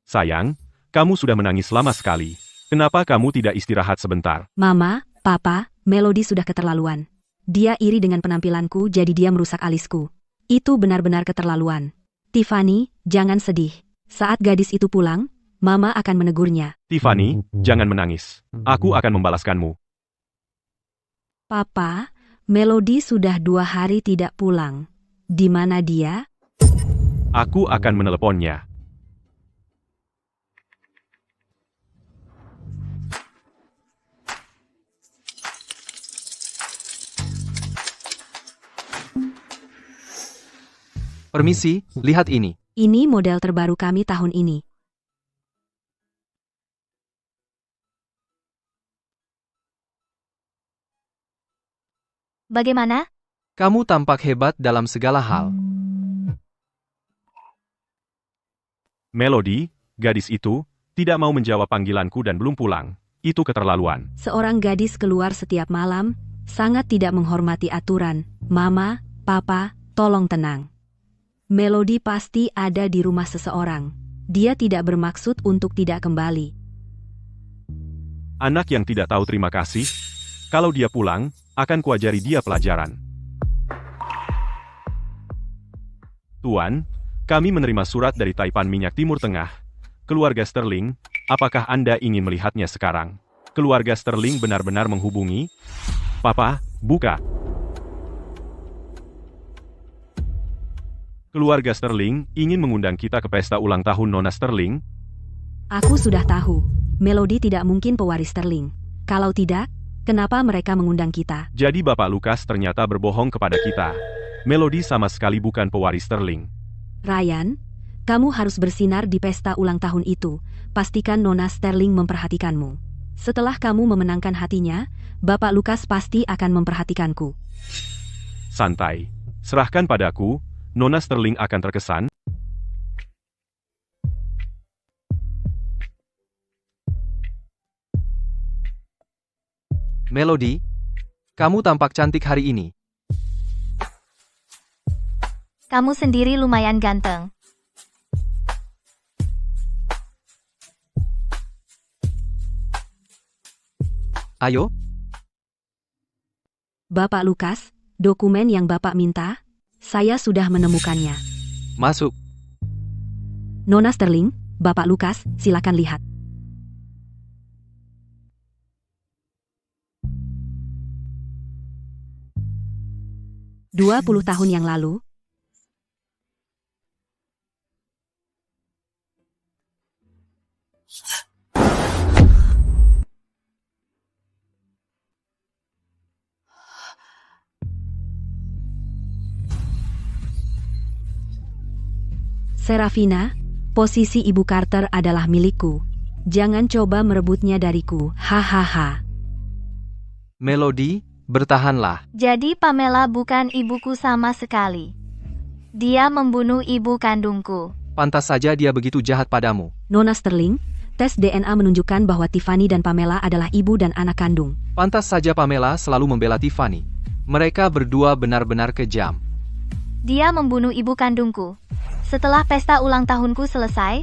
Sayang, kamu sudah menangis lama sekali. Kenapa kamu tidak istirahat sebentar? Mama, Papa, Melody sudah keterlaluan. Dia iri dengan penampilanku jadi dia merusak alisku. Itu benar-benar keterlaluan. Tiffany, jangan sedih. Saat gadis itu pulang, Mama akan menegurnya. Tiffany, jangan menangis. Aku akan membalaskanmu. Papa, Melody sudah 2 hari tidak pulang. Di mana dia? Aku akan meneleponnya. Permisi, lihat ini. Ini model terbaru kami tahun ini. Bagaimana? Kamu tampak hebat dalam segala hal. Melody, gadis itu, tidak mau menjawab panggilanku dan belum pulang. Itu keterlaluan. Seorang gadis keluar setiap malam, sangat tidak menghormati aturan. Mama, Papa, tolong tenang. Melody pasti ada di rumah seseorang. Dia tidak bermaksud untuk tidak kembali. Anak yang tidak tahu terima kasih. Kalau dia pulang, akan kuajari dia pelajaran. Tuan, kami menerima surat dari Taipan Minyak Timur Tengah. Keluarga Sterling, apakah Anda ingin melihatnya sekarang? Keluarga Sterling benar-benar menghubungi? Papa, buka. Keluarga Sterling ingin mengundang kita ke pesta ulang tahun Nona Sterling. Aku sudah tahu, Melody tidak mungkin pewaris Sterling. Kalau tidak, kenapa mereka mengundang kita? Jadi Bapak Lukas ternyata berbohong kepada kita. Melody sama sekali bukan pewaris Sterling. Ryan, kamu harus bersinar di pesta ulang tahun itu. Pastikan Nona Sterling memperhatikanmu. Setelah kamu memenangkan hatinya, Bapak Lukas pasti akan memperhatikanku. Santai. Serahkan padaku, Nona Sterling akan terkesan. Melody, kamu tampak cantik hari ini. Kamu sendiri lumayan ganteng. Ayo, Bapak Lukas, dokumen yang Bapak minta, saya sudah menemukannya. masuk. Nona Sterling, Bapak Lukas, silakan lihat. "20 tahun yang lalu, Serafina, posisi Ibu Carter adalah milikku. Jangan coba merebutnya dariku, hahaha." Melody, bertahanlah. Jadi Pamela bukan ibuku sama sekali. Dia membunuh ibu kandungku. Pantas saja dia begitu jahat padamu. Nona Sterling, tes DNA menunjukkan bahwa Tiffany dan Pamela adalah ibu dan anak kandung. Pantas saja Pamela selalu membela Tiffany. Mereka berdua benar-benar kejam. Dia membunuh ibu kandungku. Setelah pesta ulang tahunku selesai,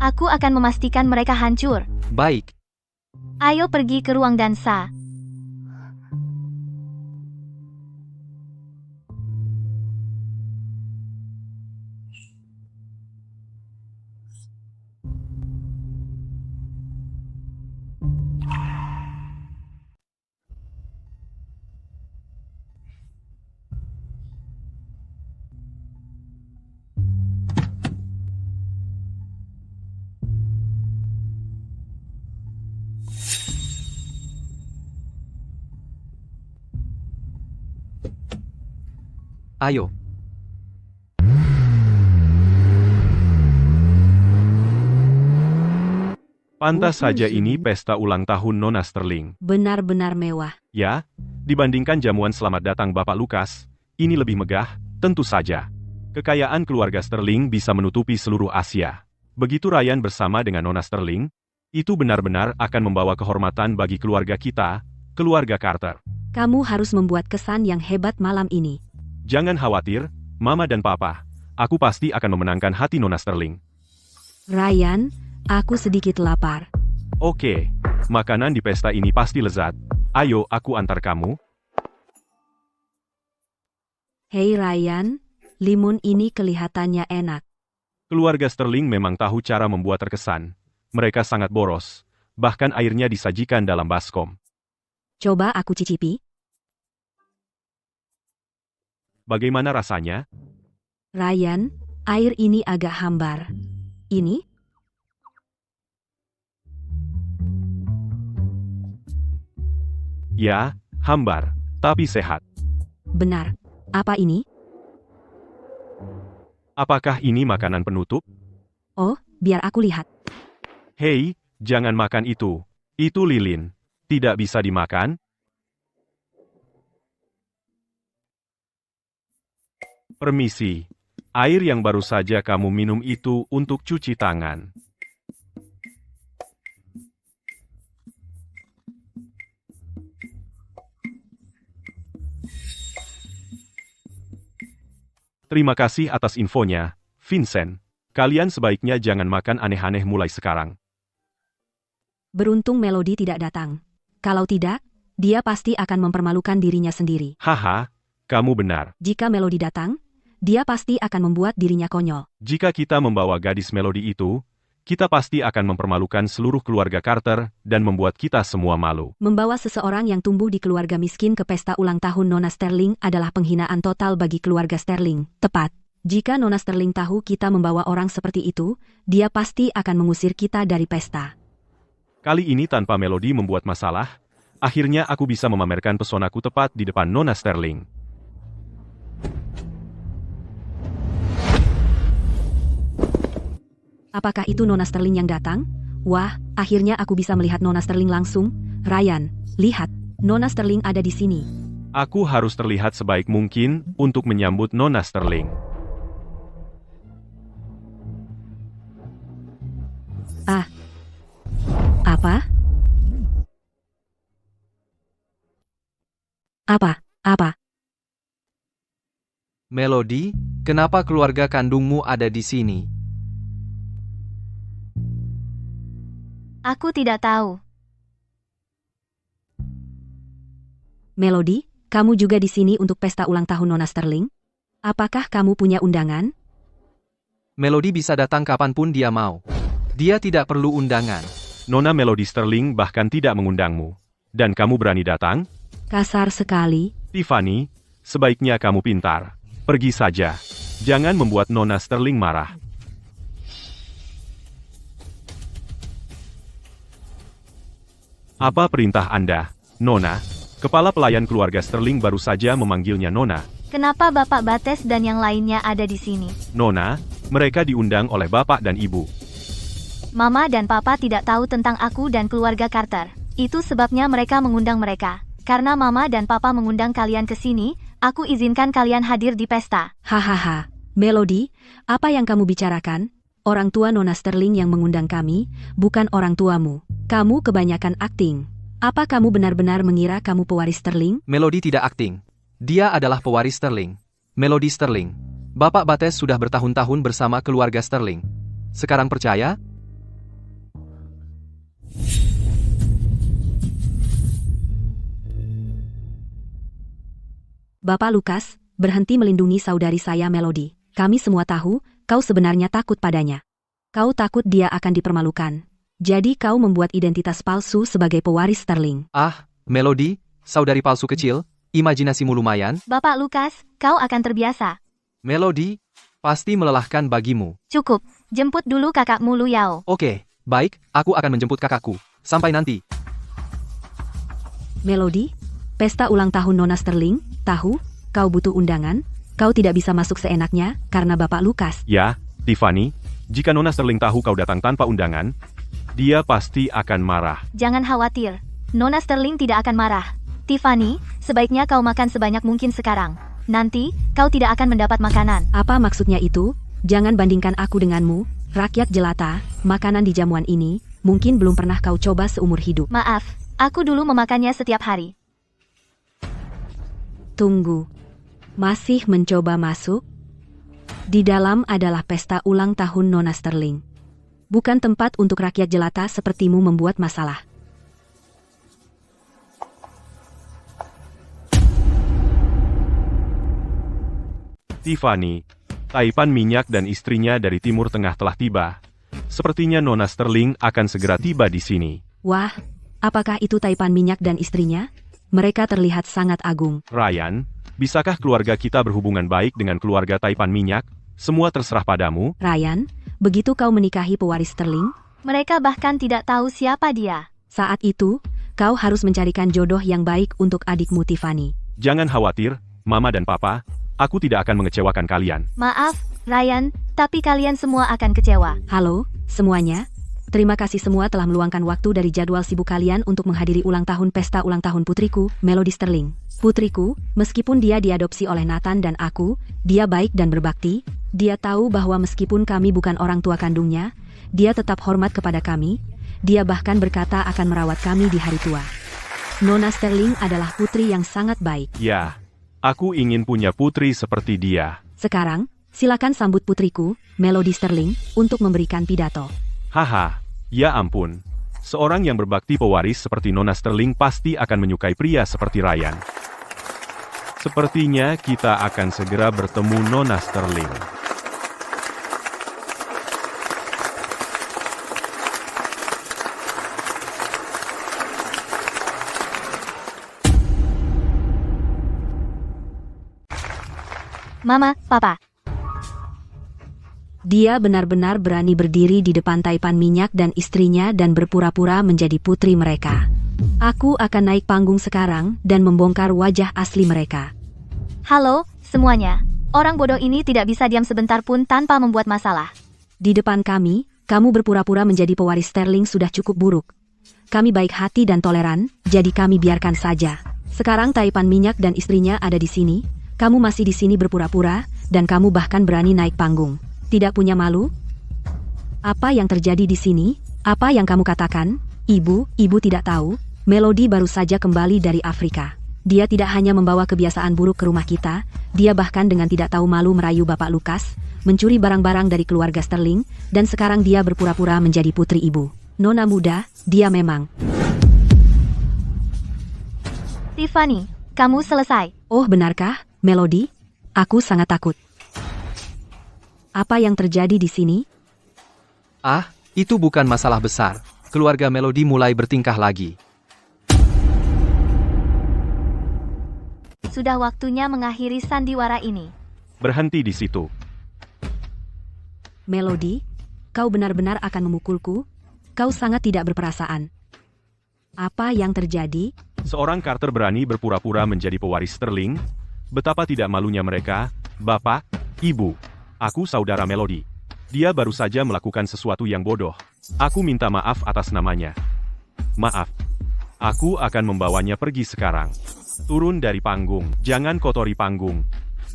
aku akan memastikan mereka hancur. Baik, Ayo pergi ke ruang dansa. ayo. Pantas saja ini pesta ulang tahun Nona Sterling. Benar-benar mewah. Ya, dibandingkan jamuan selamat datang Bapak Lukas, ini lebih megah, tentu saja. Kekayaan keluarga Sterling bisa menutupi seluruh Asia. Begitu Ryan bersama dengan Nona Sterling, itu benar-benar akan membawa kehormatan bagi keluarga kita, keluarga Carter. Kamu harus membuat kesan yang hebat malam ini. Jangan khawatir, Mama dan Papa. Aku pasti akan memenangkan hati Nona Sterling. Ryan, aku sedikit lapar. Oke, makanan di pesta ini pasti lezat. Ayo, aku antar kamu. Hei Ryan, limun ini kelihatannya enak. Keluarga Sterling memang tahu cara membuat terkesan. Mereka sangat boros. Bahkan airnya disajikan dalam baskom. Coba aku cicipi. Bagaimana rasanya? Ryan, air ini agak hambar. Ini? Ya, hambar, tapi sehat. Benar. Apa ini? Apakah ini makanan penutup? Oh, biar aku lihat. Hei, jangan makan itu. Itu lilin. Tidak bisa dimakan? Permisi. Air yang baru saja kamu minum itu untuk cuci tangan. Terima kasih atas infonya, Vincent. Kalian sebaiknya jangan makan aneh-aneh mulai sekarang. Beruntung Melody tidak datang. Kalau tidak, dia pasti akan mempermalukan dirinya sendiri. Haha, kamu benar. Jika Melody datang, dia pasti akan membuat dirinya konyol. Jika kita membawa gadis Melody itu, kita pasti akan mempermalukan seluruh keluarga Carter dan membuat kita semua malu. Membawa seseorang yang tumbuh di keluarga miskin ke pesta ulang tahun Nona Sterling adalah penghinaan total bagi keluarga Sterling. Tepat. Jika Nona Sterling tahu kita membawa orang seperti itu, dia pasti akan mengusir kita dari pesta. Kali ini tanpa Melody membuat masalah, akhirnya aku bisa memamerkan pesonaku tepat di depan Nona Sterling. Apakah itu Nona Sterling yang datang? Wah, akhirnya aku bisa melihat Nona Sterling langsung. Ryan, lihat, Nona Sterling ada di sini. Aku harus terlihat sebaik mungkin untuk menyambut Nona Sterling. Apa? Apa? Melody, kenapa keluarga kandungmu ada di sini? Aku tidak tahu. Melody, kamu juga di sini untuk pesta ulang tahun Nona Sterling? Apakah kamu punya undangan? Melody bisa datang kapanpun dia mau. Dia tidak perlu undangan. Nona Melody Sterling bahkan tidak mengundangmu. Dan kamu berani datang? Kasar sekali. Tiffany, sebaiknya kamu pintar. Pergi saja. Jangan membuat Nona Sterling marah. Apa perintah Anda, Nona? Kepala pelayan keluarga Sterling baru saja memanggilnya Nona. Kenapa Bapak Bates dan yang lainnya ada di sini? Nona, mereka diundang oleh Bapak dan Ibu. Mama dan Papa tidak tahu tentang aku dan keluarga Carter. Itu sebabnya mereka mengundang mereka. Karena Mama dan Papa mengundang kalian ke sini, aku izinkan kalian hadir di pesta. Hahaha. Melody, apa yang kamu bicarakan? Orang tua Nona Sterling yang mengundang kami, bukan orang tuamu. Kamu kebanyakan akting. Apa kamu benar-benar mengira kamu pewaris Sterling? Melody tidak akting. Dia adalah pewaris Sterling. Melody Sterling. Bapak Bates sudah bertahun-tahun bersama keluarga Sterling. Sekarang percaya? Bapak Lukas, berhenti melindungi saudari saya Melody. Kami semua tahu, kau sebenarnya takut padanya. Kau takut dia akan dipermalukan. Jadi kau membuat identitas palsu sebagai pewaris Sterling. Ah, Melody, saudari palsu kecil, imajinasimu lumayan. Bapak Lukas, kau akan terbiasa. Melody, pasti melelahkan bagimu. Cukup, jemput dulu kakakmu Lu Yao. Oke, baik, aku akan menjemput kakakku. Sampai nanti. Melody, pesta ulang tahun Nona Sterling, tahu, kau butuh undangan, kau tidak bisa masuk seenaknya, karena Bapak Lukas. Ya, Tiffany, jika Nona Sterling tahu kau datang tanpa undangan, dia pasti akan marah. Jangan khawatir, Nona Sterling tidak akan marah. Tiffany, sebaiknya kau makan sebanyak mungkin sekarang. Nanti, kau tidak akan mendapat makanan. Apa maksudnya itu? Jangan bandingkan aku denganmu, rakyat jelata, makanan di jamuan ini, mungkin belum pernah kau coba seumur hidup. Maaf, aku dulu memakannya setiap hari. Tunggu. Masih mencoba masuk? Di dalam adalah pesta ulang tahun Nona Sterling. Bukan tempat untuk rakyat jelata sepertimu membuat masalah. Tiffany, Taipan Minyak dan istrinya dari Timur Tengah telah tiba. Sepertinya Nona Sterling akan segera tiba di sini. Wah, apakah itu Taipan Minyak dan istrinya? Mereka terlihat sangat agung. Ryan, bisakah keluarga kita berhubungan baik dengan keluarga Taipan Minyak? Semua terserah padamu. Ryan, begitu kau menikahi pewaris Sterling, Mereka bahkan tidak tahu siapa dia. saat itu, kau harus mencarikan jodoh yang baik untuk adikmu Tiffany. Jangan khawatir, Mama dan Papa, aku tidak akan mengecewakan kalian. Maaf, Ryan, tapi kalian semua akan kecewa. Halo, semuanya. Terima kasih semua telah meluangkan waktu dari jadwal sibuk kalian untuk menghadiri ulang tahun pesta ulang tahun putriku, Melody Sterling. Putriku, meskipun dia diadopsi oleh Nathan dan aku, dia baik dan berbakti. Dia tahu bahwa meskipun kami bukan orang tua kandungnya, dia tetap hormat kepada kami. Dia bahkan berkata akan merawat kami di hari tua. Nona Sterling adalah putri yang sangat baik. Ya, aku ingin punya putri seperti dia. Sekarang, silakan sambut putriku, Melody Sterling, untuk memberikan pidato. Haha, ya ampun. Seorang yang berbakti pewaris seperti Nona Sterling pasti akan menyukai pria seperti Ryan. Sepertinya kita akan segera bertemu Nona Sterling. Mama, Papa. Dia benar-benar berani berdiri di depan Taipan Minyak dan istrinya dan berpura-pura menjadi putri mereka. Aku akan naik panggung sekarang dan membongkar wajah asli mereka. Halo, semuanya. Orang bodoh ini tidak bisa diam sebentar pun tanpa membuat masalah. Di depan kami, kamu berpura-pura menjadi pewaris Sterling sudah cukup buruk. Kami baik hati dan toleran, jadi kami biarkan saja. Sekarang Taipan Minyak dan istrinya ada di sini, kamu masih di sini berpura-pura, dan kamu bahkan berani naik panggung. Tidak punya malu? Apa yang terjadi di sini? Apa yang kamu katakan? Ibu tidak tahu. Melody baru saja kembali dari Afrika. Dia tidak hanya membawa kebiasaan buruk ke rumah kita, dia bahkan dengan tidak tahu malu merayu Bapak Lukas, mencuri barang-barang dari keluarga Sterling, dan sekarang dia berpura-pura menjadi putri ibu. Nona muda, dia memang. Tiffany, kamu selesai. Oh benarkah, Melody? Aku sangat takut. Apa yang terjadi di sini? Ah, itu bukan masalah besar. Keluarga Melody mulai bertingkah lagi. Sudah waktunya mengakhiri sandiwara ini. Berhenti di situ. Melody, kau benar-benar akan memukulku? Kau sangat tidak berperasaan. Apa yang terjadi? Seorang Carter berani berpura-pura menjadi pewaris Sterling? Betapa tidak malunya mereka, Bapak, Ibu. Aku saudara Melody. Dia baru saja melakukan sesuatu yang bodoh. Aku minta maaf atas namanya. Maaf. Aku akan membawanya pergi sekarang. Turun dari panggung. Jangan kotori panggung.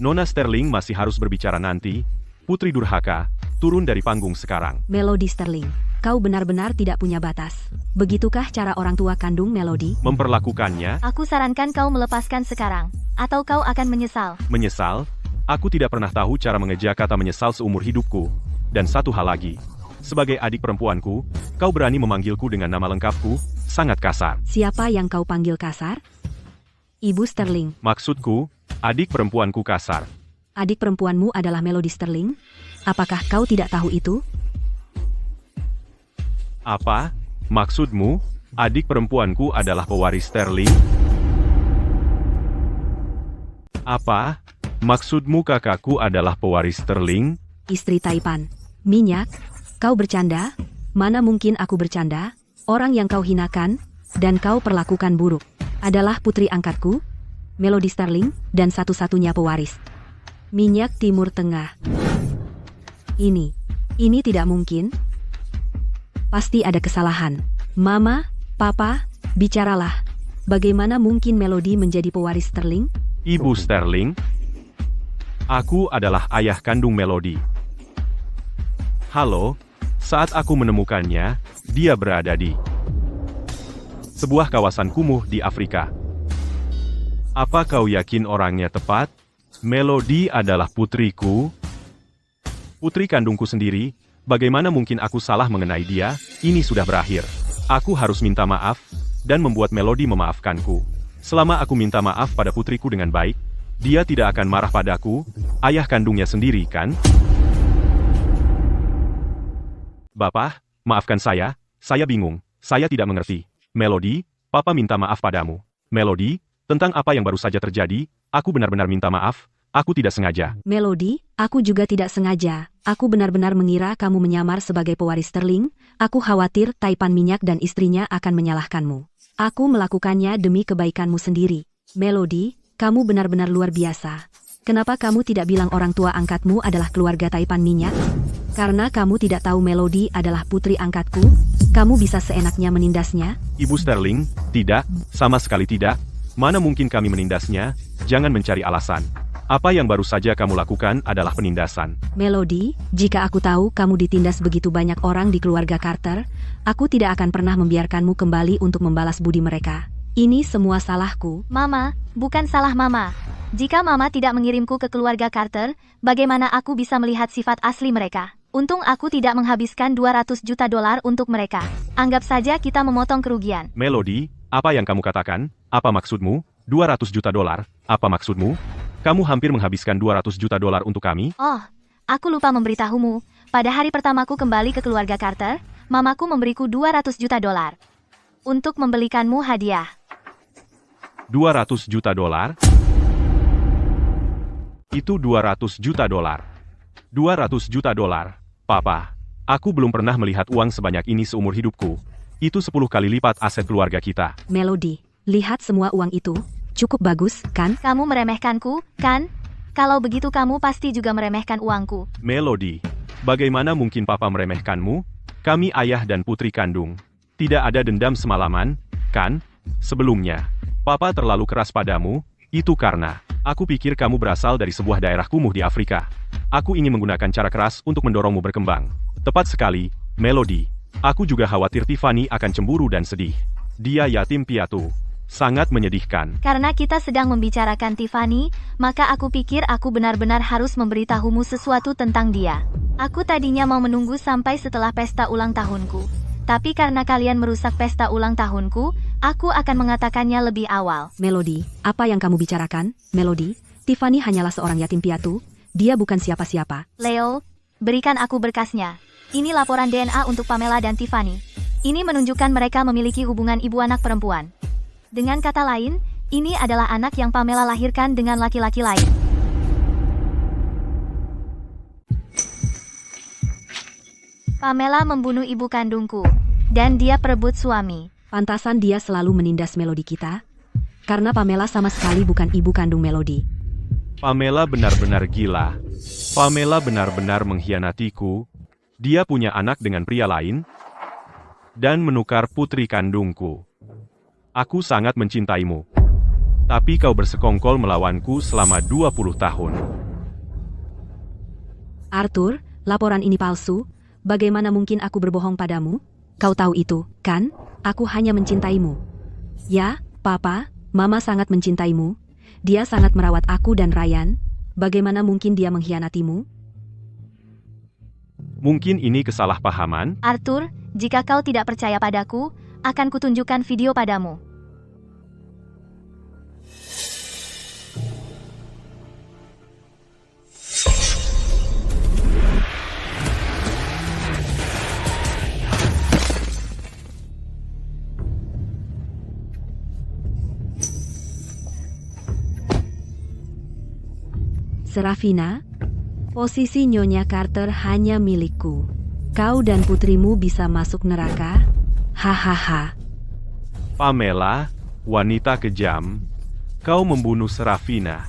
Nona Sterling masih harus berbicara nanti. Putri Durhaka, turun dari panggung sekarang. Melody Sterling, kau benar-benar tidak punya batas. Begitukah cara orang tua kandung Melody? Memperlakukannya, Aku sarankan kau melepaskan sekarang, atau kau akan menyesal. menyesal. Aku tidak pernah tahu cara mengeja kata menyesal seumur hidupku. Dan satu hal lagi. Sebagai adik perempuanku, kau berani memanggilku dengan nama lengkapku, sangat kasar. Siapa yang kau panggil kasar? Ibu Sterling. Maksudku, adik perempuanku kasar. Adik perempuanmu adalah Melody Sterling? Apakah kau tidak tahu itu? Apa? Maksudmu, adik perempuanku adalah pewaris Sterling? Apa? Maksudmu kakakku adalah pewaris Sterling? Istri Taipan Minyak, kau bercanda? Mana mungkin aku bercanda? Orang yang kau hinakan, dan kau perlakukan buruk, adalah putri angkatku, Melody Sterling, dan satu-satunya pewaris Minyak Timur Tengah. Ini tidak mungkin. Pasti ada kesalahan. Mama, Papa, bicaralah. Bagaimana mungkin Melody menjadi pewaris Sterling? Ibu Sterling? Aku adalah ayah kandung Melody. Halo, saat aku menemukannya, dia berada di sebuah kawasan kumuh di Afrika. Apa kau yakin orangnya tepat? Melody adalah putriku. Putri kandungku sendiri, bagaimana mungkin aku salah mengenai dia? Ini sudah berakhir. Aku harus minta maaf, dan membuat Melody memaafkanku. Selama aku minta maaf pada putriku dengan baik, dia tidak akan marah padaku, ayah kandungnya sendiri kan? Bapak, maafkan saya bingung, saya tidak mengerti. Melody, Papa minta maaf padamu. Melody, tentang apa yang baru saja terjadi, aku benar-benar minta maaf, aku tidak sengaja. Melody, aku juga tidak sengaja. Aku benar-benar mengira kamu menyamar sebagai pewaris Sterling. Aku khawatir Taipan Minyak dan istrinya akan menyalahkanmu. Aku melakukannya demi kebaikanmu sendiri. Melody, kamu benar-benar luar biasa. Kenapa kamu tidak bilang orang tua angkatmu adalah keluarga Taipan Minyak? Karena kamu tidak tahu Melody adalah putri angkatku, kamu bisa seenaknya menindasnya? Ibu Sterling, tidak, sama sekali tidak. Mana mungkin kami menindasnya? Jangan mencari alasan. Apa yang baru saja kamu lakukan adalah penindasan. Melody, jika aku tahu kamu ditindas begitu banyak orang di keluarga Carter, aku tidak akan pernah membiarkanmu kembali untuk membalas budi mereka. Ini semua salahku. Mama, bukan salah Mama. Jika Mama tidak mengirimku ke keluarga Carter, bagaimana aku bisa melihat sifat asli mereka? Untung aku tidak menghabiskan $200 juta untuk mereka. Anggap saja kita memotong kerugian. Melody, apa yang kamu katakan? Apa maksudmu? $200 juta? Apa maksudmu? Kamu hampir menghabiskan $200 juta untuk kami? Oh, aku lupa memberitahumu. Pada hari pertamaku kembali ke keluarga Carter, Mamaku memberiku $200 juta untuk membelikanmu hadiah. $200 juta? Itu $200 juta. $200 juta. Papa, aku belum pernah melihat uang sebanyak ini seumur hidupku. Itu 10 kali lipat aset keluarga kita. Melody, lihat semua uang itu. Cukup bagus, kan? Kamu meremehkanku, kan? Kalau begitu kamu pasti juga meremehkan uangku. Melody, bagaimana mungkin Papa meremehkanmu? Kami ayah dan putri kandung. Tidak ada dendam semalaman, kan? Sebelumnya, Papa terlalu keras padamu, itu karena aku pikir kamu berasal dari sebuah daerah kumuh di Afrika. Aku ingin menggunakan cara keras untuk mendorongmu berkembang. Tepat sekali, Melody. Aku juga khawatir Tiffany akan cemburu dan sedih. Dia yatim piatu. Sangat menyedihkan. Karena kita sedang membicarakan Tiffany, maka aku pikir aku benar-benar harus memberitahumu sesuatu tentang dia. Aku tadinya mau menunggu sampai setelah pesta ulang tahunku. Tapi karena kalian merusak pesta ulang tahunku, aku akan mengatakannya lebih awal. Melody, apa yang kamu bicarakan? Melody, Tiffany hanyalah seorang yatim piatu. Dia bukan siapa-siapa. Leo, berikan aku berkasnya. Ini laporan DNA untuk Pamela dan Tiffany. Ini menunjukkan mereka memiliki hubungan ibu anak perempuan. Dengan kata lain, ini adalah anak yang Pamela lahirkan dengan laki-laki lain. Pamela membunuh ibu kandungku, dan dia perebut suami. Pantasan dia selalu menindas Melody kita. Karena Pamela sama sekali bukan ibu kandung Melody. Pamela benar-benar gila. Pamela benar-benar mengkhianatiku. Dia punya anak dengan pria lain, dan menukar putri kandungku. Aku sangat mencintaimu. Tapi kau bersekongkol melawanku selama 20 tahun. Arthur, laporan ini palsu. Bagaimana mungkin aku berbohong padamu? Kau tahu itu, kan? Aku hanya mencintaimu. Ya, Papa, Mama sangat mencintaimu. Dia sangat merawat aku dan Ryan. Bagaimana mungkin dia mengkhianatimu? Mungkin ini kesalahpahaman? Arthur, jika kau tidak percaya padaku, akan kutunjukkan video padamu. Serafina, posisi Nyonya Carter hanya milikku. Kau dan putrimu bisa masuk neraka? Hahaha. Pamela, wanita kejam, kau membunuh Serafina.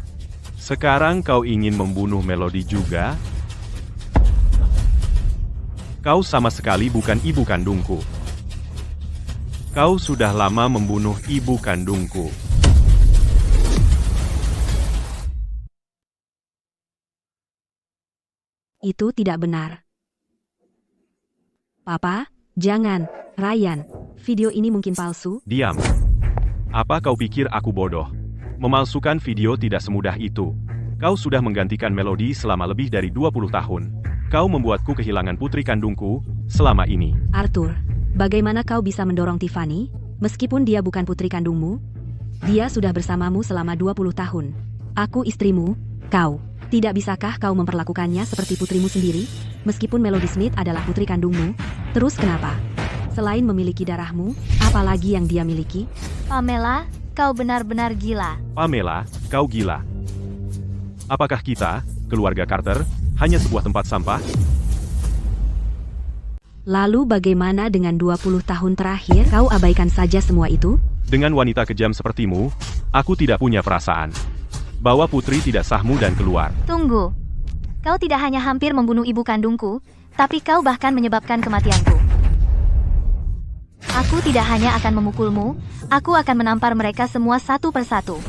Sekarang kau ingin membunuh Melody juga? Kau sama sekali bukan ibu kandungku. Kau sudah lama membunuh ibu kandungku. Itu tidak benar. Papa, jangan. Ryan, video ini mungkin palsu. Diam. Apa kau pikir aku bodoh? Memalsukan video tidak semudah itu. Kau sudah menggantikan Melody selama lebih dari 20 tahun. Kau membuatku kehilangan putri kandungku selama ini. Arthur, bagaimana kau bisa mendorong Tiffany, meskipun dia bukan putri kandungmu? Dia sudah bersamamu selama 20 tahun. Aku istrimu, kau. Tidak bisakah kau memperlakukannya seperti putrimu sendiri? Meskipun Melody Smith adalah putri kandungmu, terus kenapa? Selain memiliki darahmu, apalagi yang dia miliki? Pamela, kau benar-benar gila. Pamela, kau gila. Apakah kita, keluarga Carter, hanya sebuah tempat sampah? Lalu bagaimana dengan 20 tahun terakhir? Kau abaikan saja semua itu? Dengan wanita kejam sepertimu, aku tidak punya perasaan. Bawa putri tidak sahmu dan keluar. Tunggu. Kau tidak hanya hampir membunuh ibu kandungku, tapi kau bahkan menyebabkan kematianku. Aku tidak hanya akan memukulmu, aku akan menampar mereka semua satu persatu.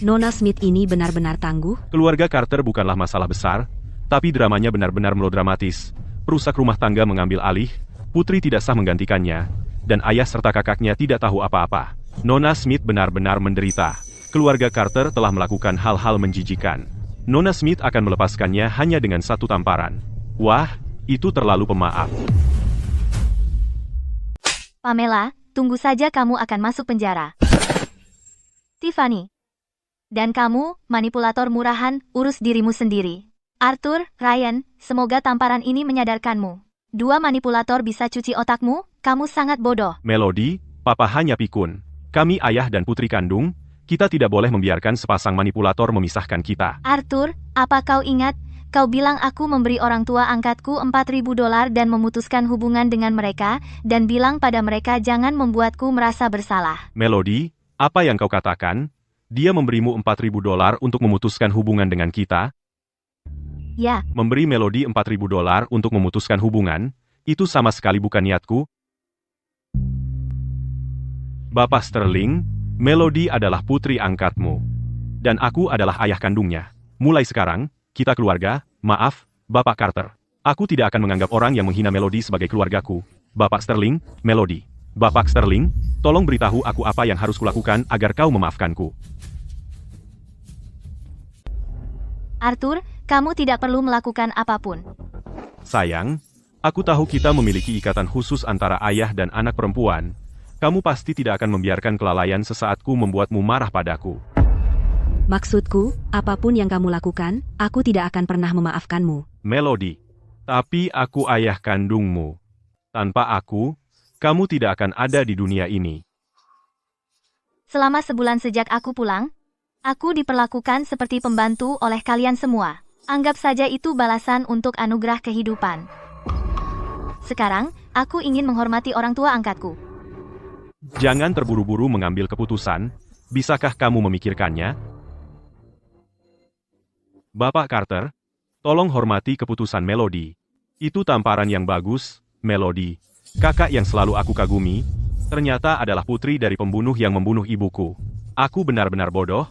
Nona Smith ini benar-benar tangguh. Keluarga Carter bukanlah masalah besar, tapi dramanya benar-benar melodramatis. Perusak rumah tangga mengambil alih, putri tidak sah menggantikannya, dan ayah serta kakaknya tidak tahu apa-apa. Nona Smith benar-benar menderita. Keluarga Carter telah melakukan hal-hal menjijikan. Nona Smith akan melepaskannya hanya dengan satu tamparan. Wah, itu terlalu pemaaf. Pamela, tunggu saja kamu akan masuk penjara. Tiffany. Dan kamu, manipulator murahan, urus dirimu sendiri. Arthur, Ryan, semoga tamparan ini menyadarkanmu. Dua manipulator bisa cuci otakmu, kamu sangat bodoh. Melody, Papa hanya pikun. Kami ayah dan putri kandung, kita tidak boleh membiarkan sepasang manipulator memisahkan kita. Arthur, apa kau ingat? Kau bilang aku memberi orang tua angkatku $4.000 dan memutuskan hubungan dengan mereka, dan bilang pada mereka jangan membuatku merasa bersalah. Melody, apa yang kau katakan? Dia memberimu $4.000 untuk memutuskan hubungan dengan kita? Ya, Memberi Melody $4.000 untuk memutuskan hubungan, itu sama sekali bukan niatku. Bapak Sterling, Melody adalah putri angkatmu. Dan aku adalah ayah kandungnya. Mulai sekarang, kita keluarga, maaf, Bapak Carter. Aku tidak akan menganggap orang yang menghina Melody sebagai keluargaku. Bapak Sterling, Melody. Bapak Sterling, tolong beritahu aku apa yang harus kulakukan agar kau memaafkanku. Arthur, kamu tidak perlu melakukan apapun. Sayang, aku tahu kita memiliki ikatan khusus antara ayah dan anak perempuan. Kamu pasti tidak akan membiarkan kelalaian sesaatku membuatmu marah padaku. Maksudku, apapun yang kamu lakukan, aku tidak akan pernah memaafkanmu. Melody, tapi aku ayah kandungmu. Tanpa aku, kamu tidak akan ada di dunia ini. Selama sebulan sejak aku pulang, aku diperlakukan seperti pembantu oleh kalian semua. Anggap saja itu balasan untuk anugerah kehidupan. Sekarang, aku ingin menghormati orang tua angkatku. Jangan terburu-buru mengambil keputusan, bisakah kamu memikirkannya? Bapak Carter, tolong hormati keputusan Melody. Itu tamparan yang bagus, Melody. Kakak yang selalu aku kagumi, ternyata adalah putri dari pembunuh yang membunuh ibuku. Aku benar-benar bodoh.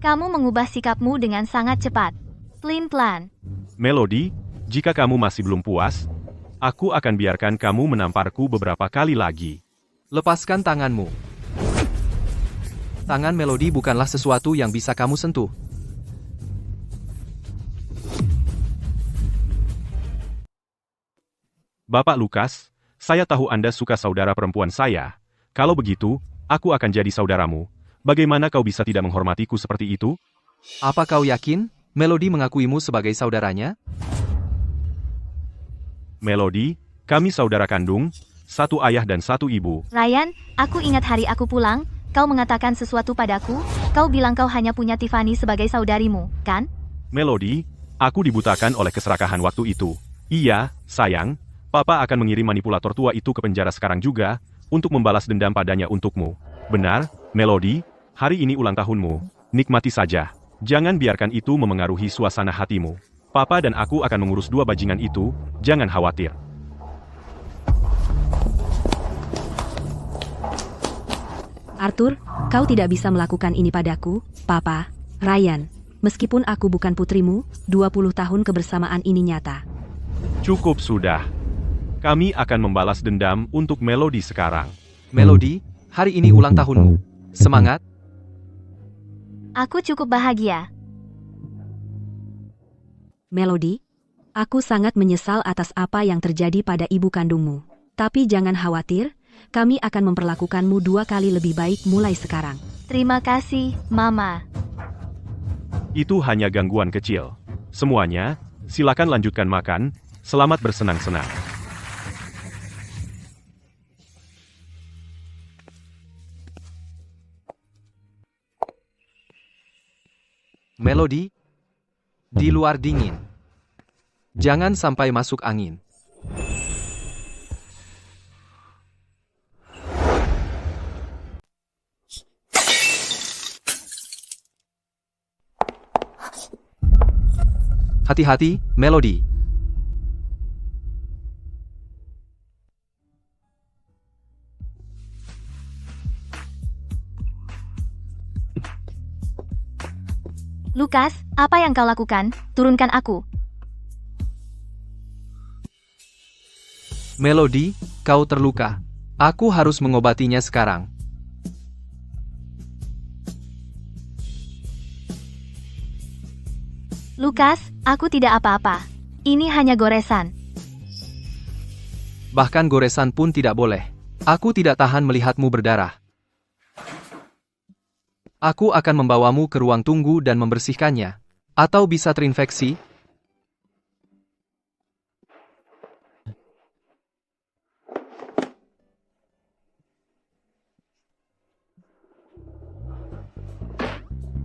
Kamu mengubah sikapmu dengan sangat cepat. Pelin-pelan. Melody, jika kamu masih belum puas, aku akan biarkan kamu menamparku beberapa kali lagi. Lepaskan tanganmu. Tangan Melody bukanlah sesuatu yang bisa kamu sentuh. Bapak Lukas, saya tahu Anda suka saudara perempuan saya. Kalau begitu, aku akan jadi saudaramu. Bagaimana kau bisa tidak menghormatiku seperti itu? Apa kau yakin Melody mengakuimu sebagai saudaranya? Melody, kami saudara kandung, satu ayah dan satu ibu. Ryan, aku ingat hari aku pulang, kau mengatakan sesuatu padaku, kau bilang kau hanya punya Tiffany sebagai saudarimu, kan? Melody, aku dibutakan oleh keserakahan waktu itu. Iya, sayang, Papa akan mengirim manipulator tua itu ke penjara sekarang juga, untuk membalas dendam padanya untukmu. Benar, Melody, hari ini ulang tahunmu, nikmati saja. Jangan biarkan itu memengaruhi suasana hatimu. Papa dan aku akan mengurus dua bajingan itu, jangan khawatir. Arthur, kau tidak bisa melakukan ini padaku, Papa. Ryan, meskipun aku bukan putrimu, 20 tahun kebersamaan ini nyata. Cukup sudah. Kami akan membalas dendam untuk Melody sekarang. Melody, hari ini ulang tahunmu. Semangat! Aku cukup bahagia. Melody, aku sangat menyesal atas apa yang terjadi pada ibu kandungmu. Tapi jangan khawatir, kami akan memperlakukanmu 2 kali lebih baik mulai sekarang. Terima kasih, Mama. Itu hanya gangguan kecil. Semuanya, silakan lanjutkan makan, selamat bersenang-senang. Melody, di luar dingin. Jangan sampai masuk angin. Hati-hati, Melody. Lukas, apa yang kau lakukan? Turunkan aku. Melody, kau terluka. Aku harus mengobatinya sekarang. Lukas, aku tidak apa-apa. Ini hanya goresan. Bahkan goresan pun tidak boleh. Aku tidak tahan melihatmu berdarah. Aku akan membawamu ke ruang tunggu dan membersihkannya. Atau bisa terinfeksi.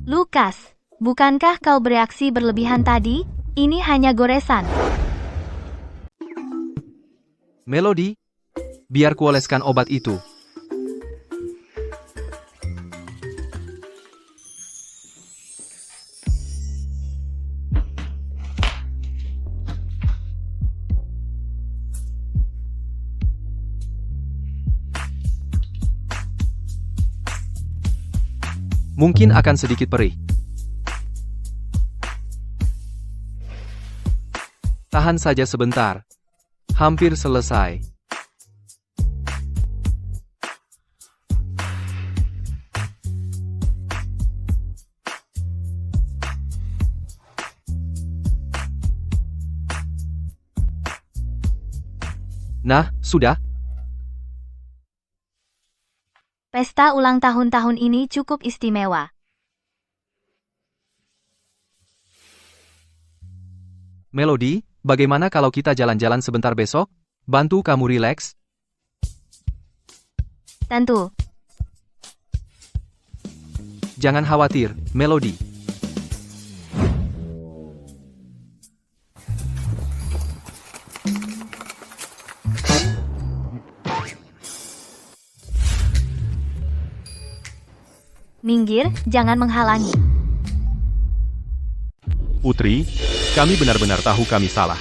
Lukas, bukankah kau bereaksi berlebihan tadi? Ini hanya goresan. Melody, biar kuoleskan obat itu. Mungkin akan sedikit perih. Tahan saja sebentar. Hampir selesai. Nah, sudah. Pesta ulang tahun ini cukup istimewa. Melody, bagaimana kalau kita jalan-jalan sebentar besok? Bantu kamu rileks? Tentu. Jangan khawatir, Melody. Minggir, jangan menghalangi. Putri, kami benar-benar tahu kami salah.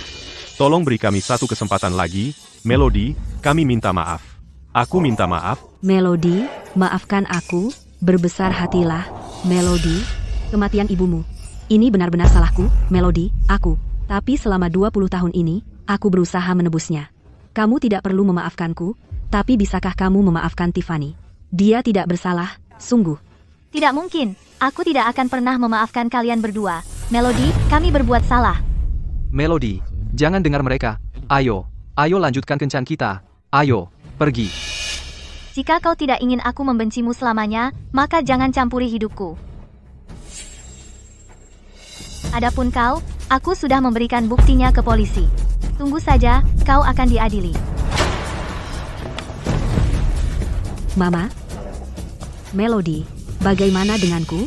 Tolong beri kami satu kesempatan lagi, Melody, kami minta maaf. Aku minta maaf. Melody, maafkan aku, berbesar hatilah, Melody, kematian ibumu. Ini benar-benar salahku, Melody, aku. Tapi selama 20 tahun ini, aku berusaha menebusnya. Kamu tidak perlu memaafkanku, tapi bisakah kamu memaafkan Tiffany? Dia tidak bersalah, sungguh. Tidak mungkin, aku tidak akan pernah memaafkan kalian berdua. Melody, kami berbuat salah. Melody, jangan dengar mereka. Ayo lanjutkan kencan kita. Ayo, pergi. Jika kau tidak ingin aku membencimu selamanya, maka jangan campuri hidupku. Adapun kau, aku sudah memberikan buktinya ke polisi. Tunggu saja, kau akan diadili. Mama? Melody, bagaimana denganku?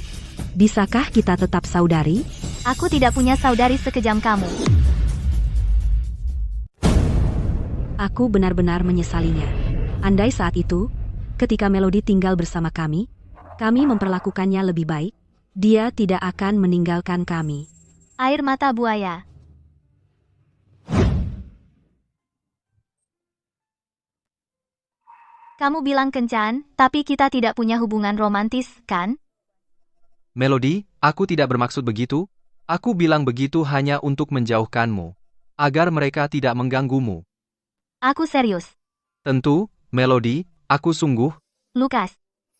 Bisakah kita tetap saudari? Aku tidak punya saudari sekejam kamu. Aku benar-benar menyesalinya. Andai saat itu, ketika Melody tinggal bersama kami memperlakukannya lebih baik, dia tidak akan meninggalkan kami. Air mata buaya. Kamu bilang kencan, tapi kita tidak punya hubungan romantis, kan? Melody, aku tidak bermaksud begitu. Aku bilang begitu hanya untuk menjauhkanmu. Agar mereka tidak mengganggumu. Aku serius. Tentu, Melody, aku sungguh. Lukas,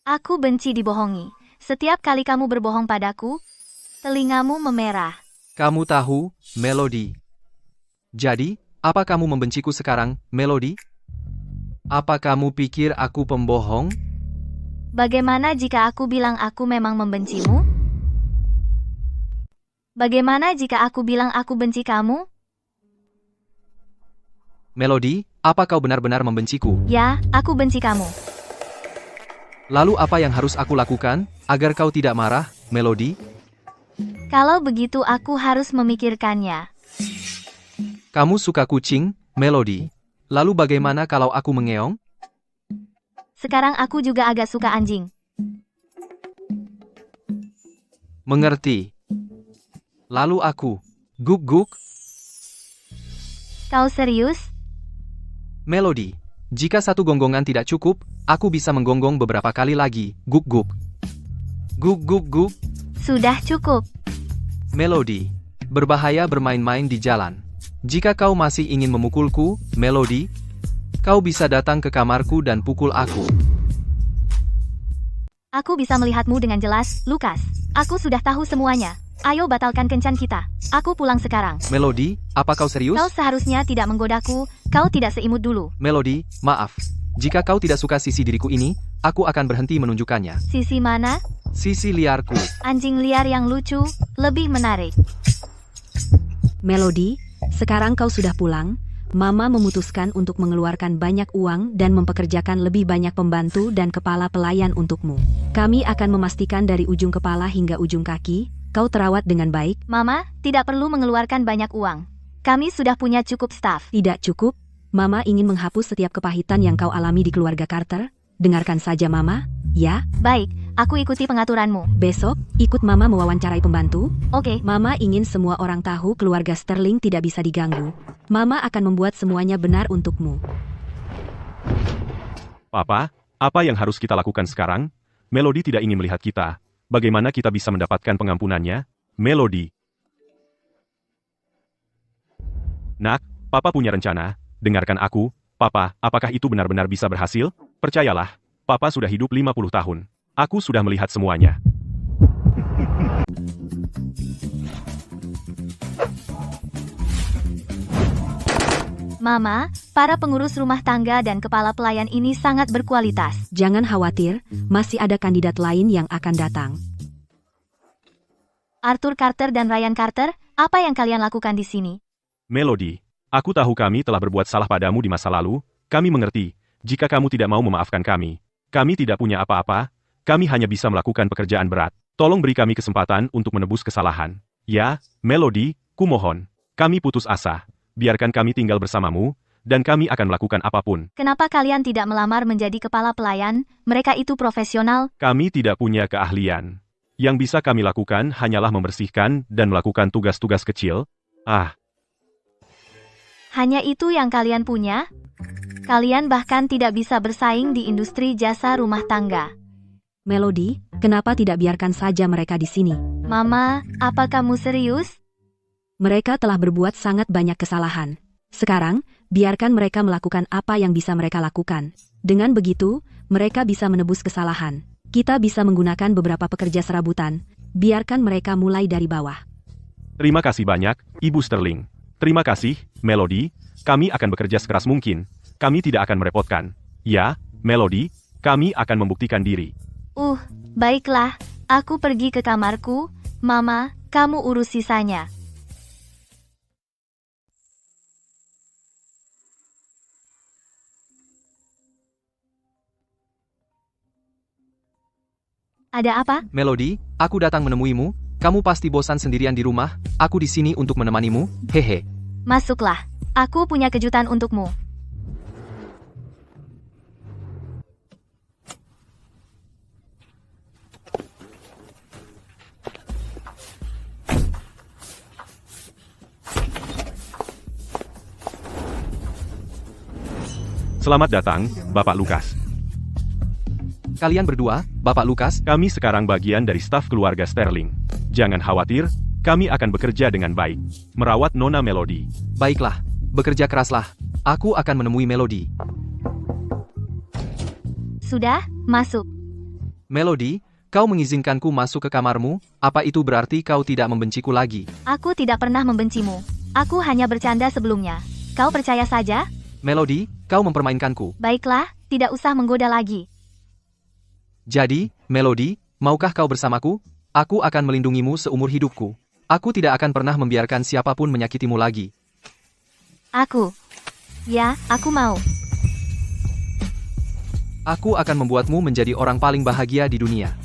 aku benci dibohongi. Setiap kali kamu berbohong padaku, telingamu memerah. Kamu tahu, Melody. Jadi, apa kamu membenciku sekarang, Melody? Apa kamu pikir aku pembohong? Bagaimana jika aku bilang aku memang membencimu? Bagaimana jika aku bilang aku benci kamu? Melody, apa kau benar-benar membenciku? Ya, aku benci kamu. Lalu apa yang harus aku lakukan, agar kau tidak marah, Melody? Kalau begitu aku harus memikirkannya. Kamu suka kucing, Melody? Lalu bagaimana kalau aku mengeong? Sekarang aku juga agak suka anjing. Mengerti. Lalu aku, guk-guk. Kau serius? Melody, jika satu gonggongan tidak cukup, aku bisa menggonggong beberapa kali lagi, guk-guk. Guk-guk-guk. Sudah cukup. Melody, berbahaya bermain-main di jalan. Jika kau masih ingin memukulku, Melody, kau bisa datang ke kamarku dan pukul aku. Aku bisa melihatmu dengan jelas, Lukas. Aku sudah tahu semuanya. Ayo batalkan kencan kita. Aku pulang sekarang. Melody, apa kau serius? Kau seharusnya tidak menggodaku. Kau tidak seimut dulu. Melody, maaf. Jika kau tidak suka sisi diriku ini, aku akan berhenti menunjukkannya. Sisi mana? Sisi liarku. Anjing liar yang lucu, lebih menarik. Melody, sekarang kau sudah pulang. Mama memutuskan untuk mengeluarkan banyak uang dan mempekerjakan lebih banyak pembantu dan kepala pelayan untukmu. Kami akan memastikan dari ujung kepala hingga ujung kaki, kau terawat dengan baik. Mama, tidak perlu mengeluarkan banyak uang. Kami sudah punya cukup staf. Tidak cukup, Mama ingin menghapus setiap kepahitan yang kau alami di keluarga Carter. Dengarkan saja Mama, ya? Baik, aku ikuti pengaturanmu. Besok, ikut Mama mewawancarai pembantu. Oke. Mama ingin semua orang tahu keluarga Sterling tidak bisa diganggu. Mama akan membuat semuanya benar untukmu. Papa, apa yang harus kita lakukan sekarang? Melody tidak ingin melihat kita. Bagaimana kita bisa mendapatkan pengampunannya? Melody. Nak, Papa punya rencana. Dengarkan aku, Papa, apakah itu benar-benar bisa berhasil? Percayalah, Papa sudah hidup 50 tahun. Aku sudah melihat semuanya. Mama, para pengurus rumah tangga dan kepala pelayan ini sangat berkualitas. Jangan khawatir, masih ada kandidat lain yang akan datang. Arthur Carter dan Ryan Carter, apa yang kalian lakukan di sini? Melody, aku tahu kami telah berbuat salah padamu di masa lalu. Kami mengerti, jika kamu tidak mau memaafkan kami. Kami tidak punya apa-apa, kami hanya bisa melakukan pekerjaan berat. Tolong beri kami kesempatan untuk menebus kesalahan. Ya, Melody, kumohon. Kami putus asa. Biarkan kami tinggal bersamamu, dan kami akan melakukan apapun. Kenapa kalian tidak melamar menjadi kepala pelayan? Mereka itu profesional. Kami tidak punya keahlian. Yang bisa kami lakukan hanyalah membersihkan dan melakukan tugas-tugas kecil. Hanya itu yang kalian punya? Kalian bahkan tidak bisa bersaing di industri jasa rumah tangga. Melody, kenapa tidak biarkan saja mereka di sini? Mama, apa kamu serius? Mereka telah berbuat sangat banyak kesalahan. Sekarang, biarkan mereka melakukan apa yang bisa mereka lakukan. Dengan begitu, mereka bisa menebus kesalahan. Kita bisa menggunakan beberapa pekerja serabutan. Biarkan mereka mulai dari bawah. Terima kasih banyak, Ibu Sterling. Terima kasih, Melody. Kami akan bekerja sekeras mungkin. Kami tidak akan merepotkan. Ya, Melody, kami akan membuktikan diri. Baiklah. Aku pergi ke kamarku. Mama, kamu urus sisanya. Ada apa? Melody, aku datang menemuimu. Kamu pasti bosan sendirian di rumah. Aku di sini untuk menemanimu. Hehe. Masuklah. Aku punya kejutan untukmu. Selamat datang, Bapak Lukas. Kalian berdua, Bapak Lukas, Kami sekarang bagian dari staf keluarga Sterling. Jangan khawatir, kami akan bekerja dengan baik. Merawat Nona Melody. baiklah. Bekerja keraslah. Aku akan menemui Melody. Sudah, masuk. Melody, kau mengizinkanku masuk ke kamarmu, apa itu berarti kau tidak membenciku lagi? Aku tidak pernah membencimu. Aku hanya bercanda sebelumnya. Kau percaya saja? Melody, kau mempermainkanku. Baiklah, tidak usah menggoda lagi. Jadi, Melody, maukah kau bersamaku? Aku akan melindungimu seumur hidupku. Aku tidak akan pernah membiarkan siapapun menyakitimu lagi. Ya, aku mau. Aku akan membuatmu menjadi orang paling bahagia di dunia.